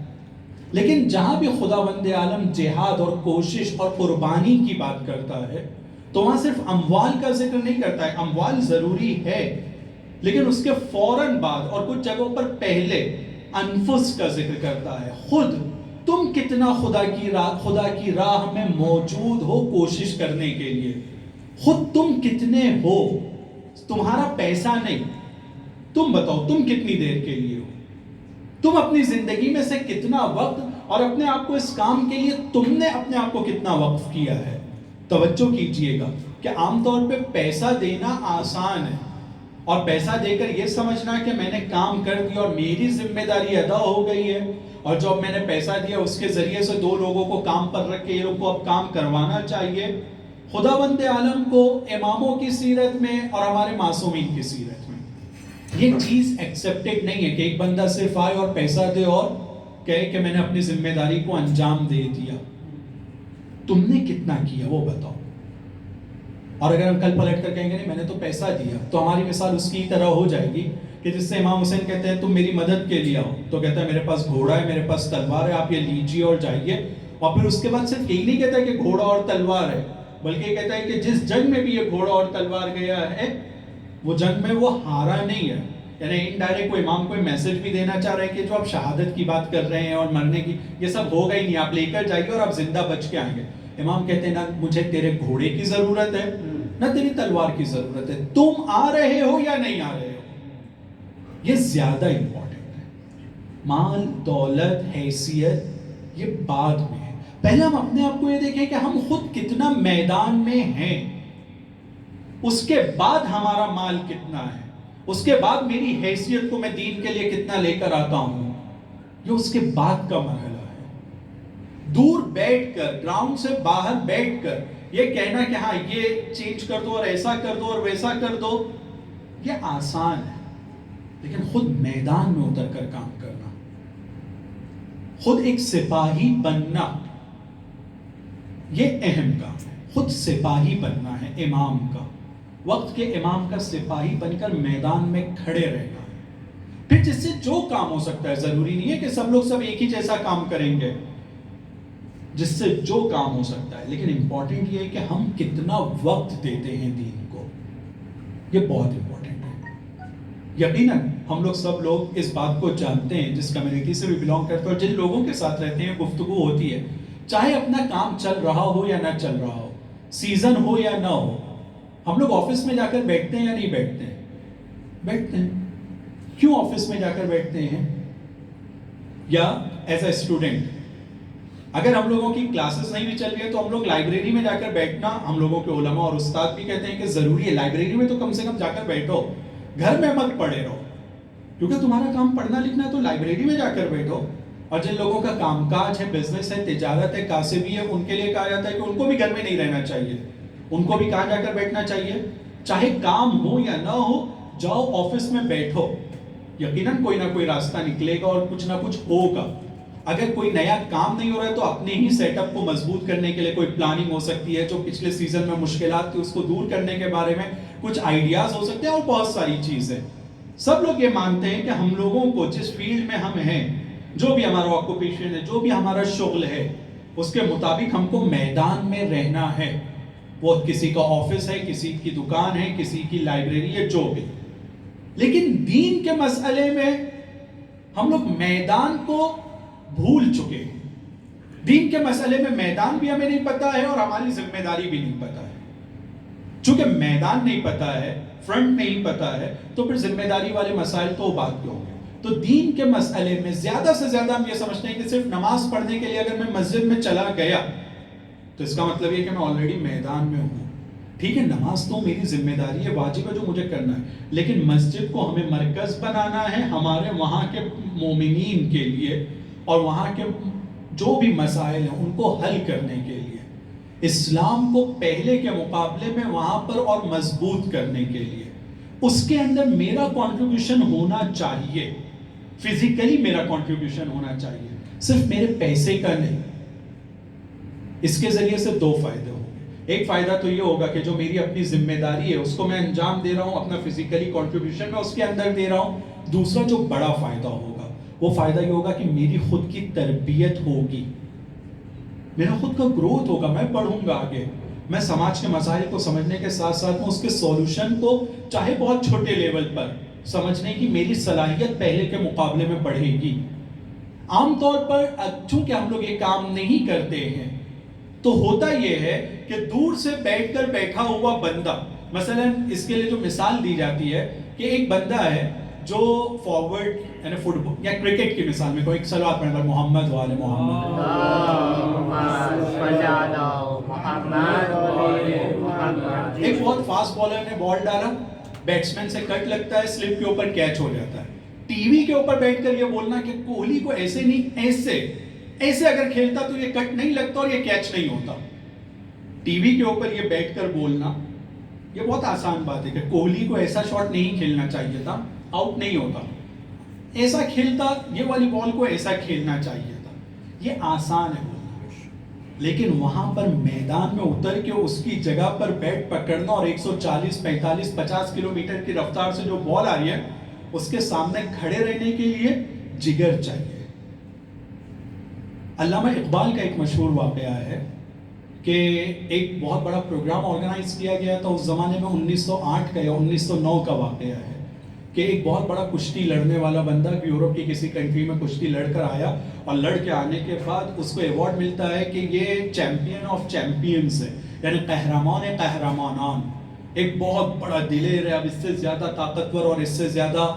لیکن جہاں بھی خداوند عالم جہاد اور کوشش اور قربانی کی بات کرتا ہے تو وہاں صرف اموال کا ذکر نہیں کرتا ہے۔ اموال ضروری ہے، لیکن اس کے فوراً بعد اور کچھ جگہوں پر پہلے انفس کا ذکر کرتا ہے۔ خود تم کتنا خدا کی راہ میں موجود ہو کوشش کرنے کے لیے، خود تم کتنے ہو، تمہارا پیسہ نہیں، تم بتاؤ تم کتنی دیر کے لیے ہو، تم اپنی زندگی میں سے کتنا وقت اور اپنے آپ کو اس کام کے لیے تم نے اپنے آپ کو کتنا وقف کیا ہے۔ توجہ کیجئے گا کہ عام طور پہ پیسہ دینا آسان ہے، اور پیسہ دے کر یہ سمجھنا کہ میں نے کام کر دیا اور میری ذمہ داری ادا ہو گئی ہے، اور جو میں نے پیسہ دیا اس کے ذریعے سے 2 لوگوں کو کام پر رکھ کے یہ لوگ کو اب کام کروانا چاہیے۔ خداوند عالم کو اماموں کی سیرت میں اور ہمارے معصومین کی سیرت میں یہ چیز ایکسیپٹڈ نہیں ہے کہ ایک بندہ صرف آئے اور پیسہ دے اور کہے کہ میں نے اپنی ذمہ داری کو انجام دے دیا۔ تم نے کتنا کیا وہ بتاؤ۔ اور اگر ہم کل پلٹ کر کہیں گے نہیں میں نے تو پیسہ دیا، تو ہماری مثال اس کی طرح ہو جائے گی کہ جس سے امام حسین کہتے ہیں تم میری مدد کے لیے آؤ، تو کہتا ہے میرے پاس گھوڑا ہے، میرے پاس تلوار ہے، آپ یہ لیجیے اور جائیے۔ اور پھر اس کے بعد صرف یہی نہیں کہتا کہ گھوڑا اور تلوار ہے، بلکہ کہتا ہے کہ جس جنگ میں بھی یہ گھوڑا اور تلوار گیا ہے وہ جنگ میں وہ ہارا نہیں ہے۔ یعنی انڈائریکٹ وہ امام کو میسج بھی دینا چاہ رہے ہیں کہ جو آپ شہادت کی بات کر رہے ہیں اور مرنے کی، یہ سب ہوگا ہی نہیں، آپ لے کر جائیے اور آپ زندہ بچ کے آئیں گے۔ امام کہتے ہیں نہ مجھے تیرے گھوڑے کی ضرورت ہے نہ تیری تلوار کی ضرورت ہے، تم آ رہے ہو یا نہیں آ رہے ہو، یہ زیادہ امپورٹنٹ ہے۔ مال، دولت، حیثیت یہ بعد میں ہے، پہلے ہم اپنے آپ کو یہ دیکھیں کہ ہم خود کتنا میدان میں ہیں، اس کے بعد ہمارا مال کتنا ہے، اس کے بعد میری حیثیت کو میں دین کے لیے کتنا لے کر آتا ہوں، یہ اس کے بعد کا مرحلہ ہے۔ دور بیٹھ کر، گراؤنڈ سے باہر بیٹھ کر یہ کہنا کہ ہاں یہ چینج کر دو اور ایسا کر دو اور ویسا کر دو، یہ آسان ہے، لیکن خود میدان میں اتر کر کام کرنا، خود ایک سپاہی بننا، یہ اہم کام ہے۔ خود سپاہی بننا ہے امام کا، وقت کے امام کا سپاہی بن کر میدان میں کھڑے رہنا ہے۔ پھر جس سے جو کام ہو سکتا ہے، ضروری نہیں ہے کہ سب لوگ سب ایک ہی جیسا کام کریں گے، جس سے جو کام ہو سکتا ہے، لیکن امپورٹنٹ یہ ہے کہ ہم کتنا وقت دیتے ہیں دین کو، یہ بہت امپورٹنٹ ہے۔ یقیناً ہم لوگ سب لوگ اس بات کو جانتے ہیں، جس کمیونٹی سے بھی بلانگ کرتے ہیں اور جن لوگوں کے ساتھ رہتے ہیں گفتگو ہوتی ہے، چاہے اپنا کام چل رہا ہو یا نہ چل رہا ہو، سیزن ہو یا نہ ہو، ہم لوگ آفس میں جا کر بیٹھتے ہیں یا نہیں بیٹھتے ہیں؟ بیٹھتے ہیں۔ کیوں آفس میں جا کر بیٹھتے ہیں؟ یا ایز اے اسٹوڈنٹ اگر ہم لوگوں کی کلاسز نہیں بھی چل رہی ہے تو ہم لوگ لائبریری میں جا کر بیٹھنا، ہم لوگوں کے علماء اور استاد بھی کہتے ہیں کہ ضروری ہے، لائبریری میں تو کم سے کم جا کر بیٹھو، گھر میں مت پڑھے رہو، کیونکہ تمہارا کام پڑھنا لکھنا ہے تو لائبریری میں جا کر بیٹھو۔ اور جن لوگوں کا کام کاج ہے، بزنس ہے، تجارت ہے، کاسبی ہے، ان کے لیے کہا جاتا ہے کہ ان کو بھی گھر میں نہیں رہنا چاہیے، ان کو بھی کہاں جا کر بیٹھنا چاہیے، چاہے کام ہو یا نہ ہو، جاؤ آفس میں بیٹھو، یقیناً کوئی نہ کوئی راستہ نکلے گا اور کچھ نہ کچھ ہوگا۔ اگر کوئی نیا کام نہیں ہو رہا ہے تو اپنے ہی سیٹ اپ کو مضبوط کرنے کے لیے کوئی پلاننگ ہو سکتی ہے، جو پچھلے سیزن میں مشکلات تھی اس کو دور کرنے کے بارے میں کچھ آئیڈیاز ہو سکتے ہیں، اور بہت ساری چیزیں۔ سب لوگ یہ مانتے ہیں کہ ہم لوگوں کو جس فیلڈ میں ہم ہیں، جو بھی ہمارا آکوپیشن ہے، جو بھی ہمارا شغل ہے، اس کے مطابق ہم کو میدان میں رہنا ہے، وہ کسی کا آفس ہے، کسی کی دکان ہے، کسی کی لائبریری ہے، جو بھی۔ لیکن دین کے مسئلے میں ہم لوگ میدان کو بھول چکے ہیں۔ دین کے مسئلے میں میدان بھی ہمیں نہیں پتا ہے اور ہماری ذمہ داری بھی نہیں پتا ہے۔ چونکہ میدان نہیں پتا ہے، فرنٹ نہیں پتا ہے، تو پھر ذمہ داری والے مسائل تو بات کیوں گے؟ تو دین کے مسئلے میں زیادہ سے زیادہ ہم یہ سمجھتے ہیں کہ صرف نماز پڑھنے کے لیے اگر میں مسجد میں چلا گیا تو اس کا مطلب یہ کہ میں آلریڈی میدان میں ہوں۔ ٹھیک ہے، نماز تو میری ذمہ داری ہے، واجب ہے جو مجھے کرنا ہے، لیکن مسجد کو ہمیں مرکز بنانا ہے ہمارے وہاں کے مومنین کے لیے اور وہاں کے جو بھی مسائل ہیں ان کو حل کرنے کے لیے، اسلام کو پہلے کے مقابلے میں وہاں پر اور مضبوط کرنے کے لیے اس کے اندر میرا کنٹریبیوشن ہونا چاہیے، فزیکلی میرا کنٹریبیوشن ہونا چاہیے، صرف میرے پیسے کا نہیں۔ اس کے ذریعے سے دو فائدے ہوں گے۔ ایک فائدہ تو یہ ہوگا کہ جو میری اپنی ذمہ داری ہے اس کو میں انجام دے رہا ہوں، اپنا فزیکلی کنٹریبیوشن میں اس کے اندر دے رہا ہوں۔ دوسرا جو بڑا فائدہ ہوگا وہ فائدہ یہ ہوگا کہ میری خود کی تربیت ہوگی، میرا خود کا گروتھ ہوگا، میں پڑھوں گا آگے، میں سماج کے مسائل کو سمجھنے کے ساتھ ساتھ میں اس کے سولوشن کو چاہے بہت چھوٹے لیول پر سمجھنے کی میری صلاحیت پہلے کے مقابلے میں بڑھے گی۔ عام طور پر چونکہ ہم لوگ یہ کام نہیں کرتے ہیں تو ہوتا یہ ہے کہ دور سے بیٹھ کر بیٹھا ہوا بندہ، مثلا اس کے لیے جو مثال دی جاتی ہے کہ ایک بندہ ہے جو فارورڈ یعنی فٹ بال یا کرکٹ کی مثال میں کوئی ایک صلوات پڑھنے پر محمد وآل محمد، ایک بہت فاسٹ بالر نے بال ڈالا، بیٹسمین سے کٹ لگتا ہے، سلپ کے اوپر کیچ ہو جاتا ہے۔ ٹی وی کے اوپر بیٹھ کر یہ بولنا کہ کوہلی کو ایسے نہیں ایسے اگر کھیلتا تو یہ کٹ نہیں لگتا اور یہ کیچ نہیں ہوتا، ٹی وی کے اوپر یہ بیٹھ کر بولنا یہ بہت آسان بات ہے کہ کوہلی کو ایسا شاٹ نہیں کھیلنا چاہیے تھا، آؤٹ نہیں ہوتا، ایسا کھیلتا، یہ والی بال کو ایسا کھیلنا چاہیے تھا، یہ آسان ہے بولنا۔ لیکن وہاں پر میدان میں اتر کے اس کی جگہ پر بیٹ پکڑنا اور 140 45 50 کلومیٹر کی رفتار سے جو بال آ رہی ہے اس کے سامنے کھڑے رہنے کے لیے جگر چاہیے۔ علامہ اقبال کا ایک مشہور واقعہ ہے کہ ایک بہت بڑا پروگرام آرگنائز کیا گیا تھا اس زمانے میں، 1908 کا یا 1909 کا واقعہ ہے کہ ایک بہت بڑا کشتی لڑنے والا بندہ یورپ کی کسی کنٹری میں کشتی لڑ کر آیا اور لڑ کے آنے کے بعد اس کو ایوارڈ ملتا ہے کہ یہ چیمپئن آف چیمپئنز ہے، یعنی قہرمان قہرمانان، ایک بہت بڑا دلیر ہے، اب اس سے زیادہ طاقتور اور اس سے زیادہ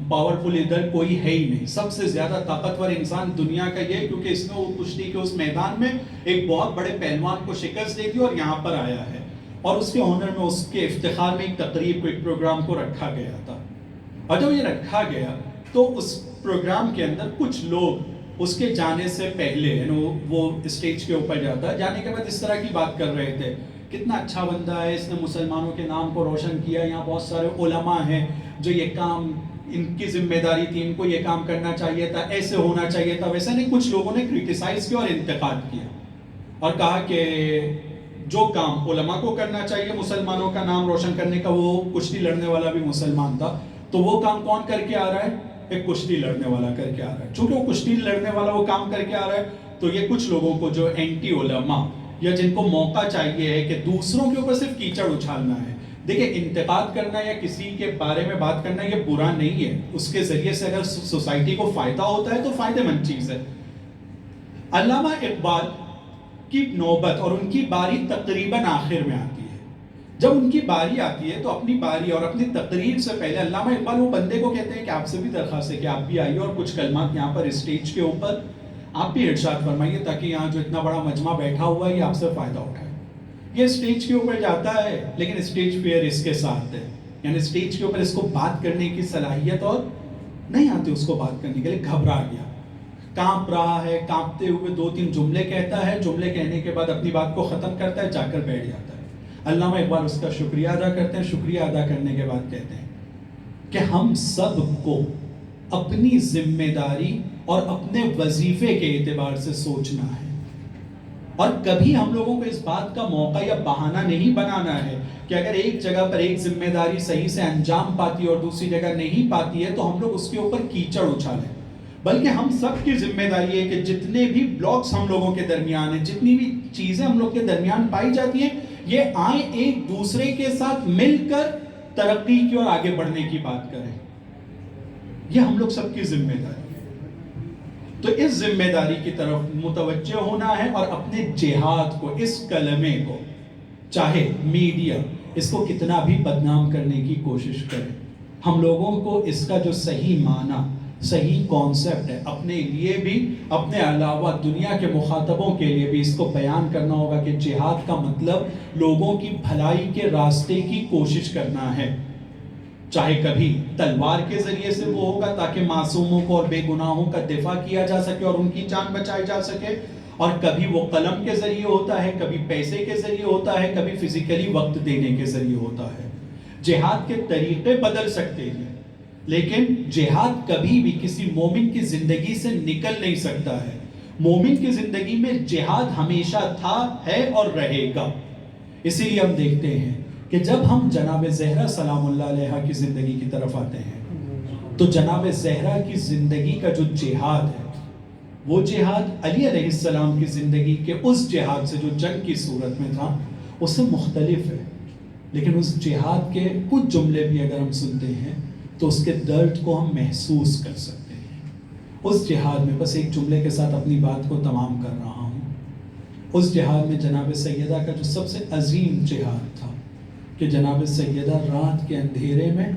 پاورفل ادھر کوئی ہے ہی نہیں، سب سے زیادہ طاقتور انسان دنیا کا یہ، کیونکہ اس نے وہ کشتی کے اس میدان میں ایک بہت بڑے پہلوان کو شکست دے دی اور یہاں پر آیا ہے، اور اس کے آنر میں اس کے افتخار میں ایک تقریب کو ایک پروگرام کو رکھا گیا تھا۔ اور جب یہ رکھا گیا تو اس پروگرام کے اندر کچھ لوگ اس کے جانے سے پہلے یعنی وہ اسٹیج کے اوپر جاتا ہے، جانے کے بعد اس طرح کی بات کر رہے تھے، کتنا اچھا بندہ ہے، اس نے مسلمانوں کے نام کو روشن کیا، یہاں بہت سارے علماء ہیں جو یہ کام، ان کی ذمہ داری تھی، ان کو یہ کام کرنا چاہیے تھا، ایسے ہونا چاہیے تھا، ویسا نہیں۔ کچھ لوگوں نے کریٹیسائز کیا اور انتقاد کیا اور کہا کہ جو کام علماء کو کرنا چاہیے مسلمانوں کا نام روشن کرنے کا، وہ کشتی لڑنے والا بھی مسلمان تھا، تو وہ کام کون کر کے آ رہا ہے؟ ایک کشتی لڑنے والا کر کے آ رہا ہے۔ چونکہ وہ کشتی لڑنے والا وہ کام کر کے آ رہا ہے تو یہ کچھ لوگوں کو جو اینٹی علماء یا جن کو موقع چاہیے ہے کہ دوسروں کے اوپر صرف کیچڑ اچھالنا ہے، دیکھیں انتقاد کرنا یا کسی کے بارے میں بات کرنا یہ برا نہیں ہے، اس کے ذریعے سے اگر سوسائٹی کو فائدہ ہوتا ہے تو فائدہ مند چیز ہے۔ علامہ اقبال کی نوبت اور ان کی باری تقریباً آخر میں آتی ہے۔ جب ان کی باری آتی ہے تو اپنی باری اور اپنی تقریر سے پہلے علامہ اقبال وہ بندے کو کہتے ہیں کہ آپ سے بھی درخواست ہے کہ آپ بھی آئیے اور کچھ کلمات یہاں پر اسٹیج کے اوپر آپ بھی ارشاد فرمائیے تاکہ یہاں جو اتنا بڑا مجمع بیٹھا ہوا ہے یہ آپ سے فائدہ اٹھائے۔ یہ اسٹیج کے اوپر جاتا ہے لیکن اسٹیج فیئر اس کے ساتھ ہے، یعنی اسٹیج کے اوپر اس کو بات کرنے کی صلاحیت اور نہیں آتی، اس کو بات کرنے کے لیے گھبرا گیا، کانپ رہا ہے، کانپتے ہوئے 2-3 جملے کہتا ہے، جملے کہنے کے بعد اپنی بات کو ختم کرتا ہے، جا کر بیٹھ جاتا ہے۔ علامہ اقبال اس کا شکریہ ادا کرتے ہیں، شکریہ ادا کرنے کے بعد کہتے ہیں کہ ہم سب کو اپنی ذمہ داری اور اپنے وظیفے کے اعتبار سے سوچنا ہے، اور کبھی ہم لوگوں کو اس بات کا موقع یا بہانہ نہیں بنانا ہے کہ اگر ایک جگہ پر ایک ذمہ داری صحیح سے انجام پاتی ہے اور دوسری جگہ نہیں پاتی ہے تو ہم لوگ اس کے اوپر کیچڑ اچھالیں، بلکہ ہم سب کی ذمہ داری ہے کہ جتنے بھی بلاکس ہم لوگوں کے درمیان ہیں، جتنی بھی چیزیں ہم لوگ کے درمیان پائی جاتی ہیں، یہ آئیں ایک دوسرے کے ساتھ مل کر ترقی کی اور آگے بڑھنے کی بات کریں، یہ ہم لوگ سب کی ذمہ داری ہے۔ تو اس ذمہ داری کی طرف متوجہ ہونا ہے اور اپنے جہاد کو، اس کلمے کو، چاہے میڈیا اس کو کتنا بھی بدنام کرنے کی کوشش کرے، ہم لوگوں کو اس کا جو صحیح معنی، صحیح کانسیپٹ ہے اپنے لیے بھی، اپنے علاوہ دنیا کے مخاطبوں کے لیے بھی اس کو بیان کرنا ہوگا کہ جہاد کا مطلب لوگوں کی بھلائی کے راستے کی کوشش کرنا ہے۔ چاہے کبھی تلوار کے ذریعے سے وہ ہوگا تاکہ معصوموں کو اور بے گناہوں کا دفاع کیا جا سکے اور ان کی جان بچائی جا سکے، اور کبھی وہ قلم کے ذریعے ہوتا ہے، کبھی پیسے کے ذریعے ہوتا ہے، کبھی فزیکلی وقت دینے کے ذریعے ہوتا ہے۔ جہاد کے طریقے بدل سکتے ہیں، لیکن جہاد کبھی بھی کسی مومن کی زندگی سے نکل نہیں سکتا ہے۔ مومن کی زندگی میں جہاد ہمیشہ تھا، ہے اور رہے گا۔ اسی لیے ہم دیکھتے ہیں کہ جب ہم جناب زہرا سلام اللہ علیہا کی زندگی کی طرف آتے ہیں تو جناب زہرا کی زندگی کا جو جہاد ہے وہ جہاد علی علیہ السلام کی زندگی کے اس جہاد سے جو جنگ کی صورت میں تھا اس سے مختلف ہے، لیکن اس جہاد کے کچھ جملے بھی اگر ہم سنتے ہیں تو اس کے درد کو ہم محسوس کر سکتے ہیں۔ اس جہاد میں بس ایک جملے کے ساتھ اپنی بات کو تمام کر رہا ہوں، اس جہاد میں جناب سیدہ کا جو سب سے عظیم جہاد تھا کہ جناب سیدہ رات کے اندھیرے میں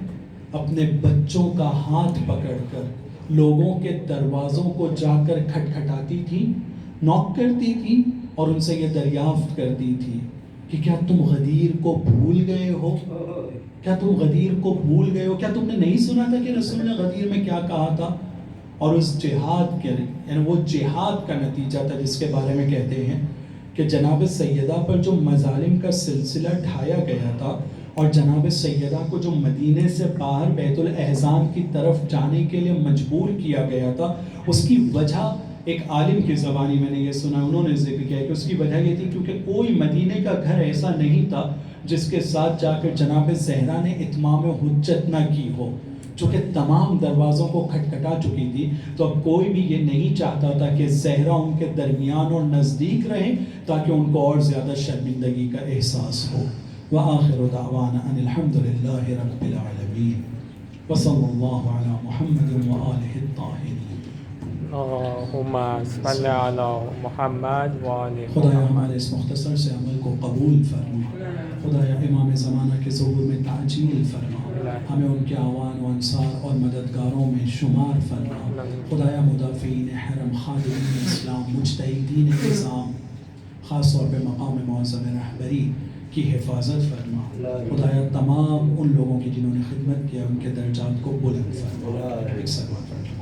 اپنے بچوں کا ہاتھ پکڑ کر لوگوں کے دروازوں کو جا کر کھٹکھٹاتی تھی، نوک کرتی تھی اور ان سے یہ دریافت کرتی تھی کہ کیا تم غدیر کو بھول گئے ہو؟ کیا تم غدیر کو بھول گئے ہو؟ کیا تم نے نہیں سنا تھا کہ رسول نے غدیر میں کیا کہا تھا؟ اور اس جہاد کے یعنی وہ جہاد کا نتیجہ تھا جس کے بارے میں کہتے ہیں کہ جناب سیدہ پر جو مظالم کا سلسلہ ڈھایا گیا تھا اور جناب سیدہ کو جو مدینے سے باہر بیت الاحزان کی طرف جانے کے لیے مجبور کیا گیا تھا، اس کی وجہ ایک عالم کی زبانی میں نے یہ سنا، انہوں نے ذکر کیا کہ اس کی وجہ یہ تھی کیونکہ کوئی مدینے کا گھر ایسا نہیں تھا جس کے ساتھ جا کر جناب زہرا نے اتمام حجت نہ کی ہو، چونکہ تمام دروازوں کو کھٹکھٹا چکی تھی، تو اب کوئی بھی یہ نہیں چاہتا تھا کہ زہرا ان کے درمیان اور نزدیک رہیں تاکہ ان کو اور زیادہ شرمندگی کا احساس ہو۔ وآخر دعوانا ان الحمد للہ رب العالمین وصلی اللہ علی محمد وآلہ الطاہرین۔ اللہم صلی علی محمد وآل خدایا محمد۔ ہمارے اس مختصر سے عمل کو قبول فرما، خدایا امام زمانہ کے ظہور میں تعجیل فرما، ہمیں ان کے اعوان و انصار اور مددگاروں میں شمار فرما، خدایا مدافعین حرم، خادمین اسلام، مجتہدین نظام، خاص طور پہ مقام معظم رہبری کی حفاظت فرما، خدایا تمام ان لوگوں کی جنہوں نے خدمت کیا ان کے درجات کو بلند فرما۔ ایک صلوات پڑھ کے محمد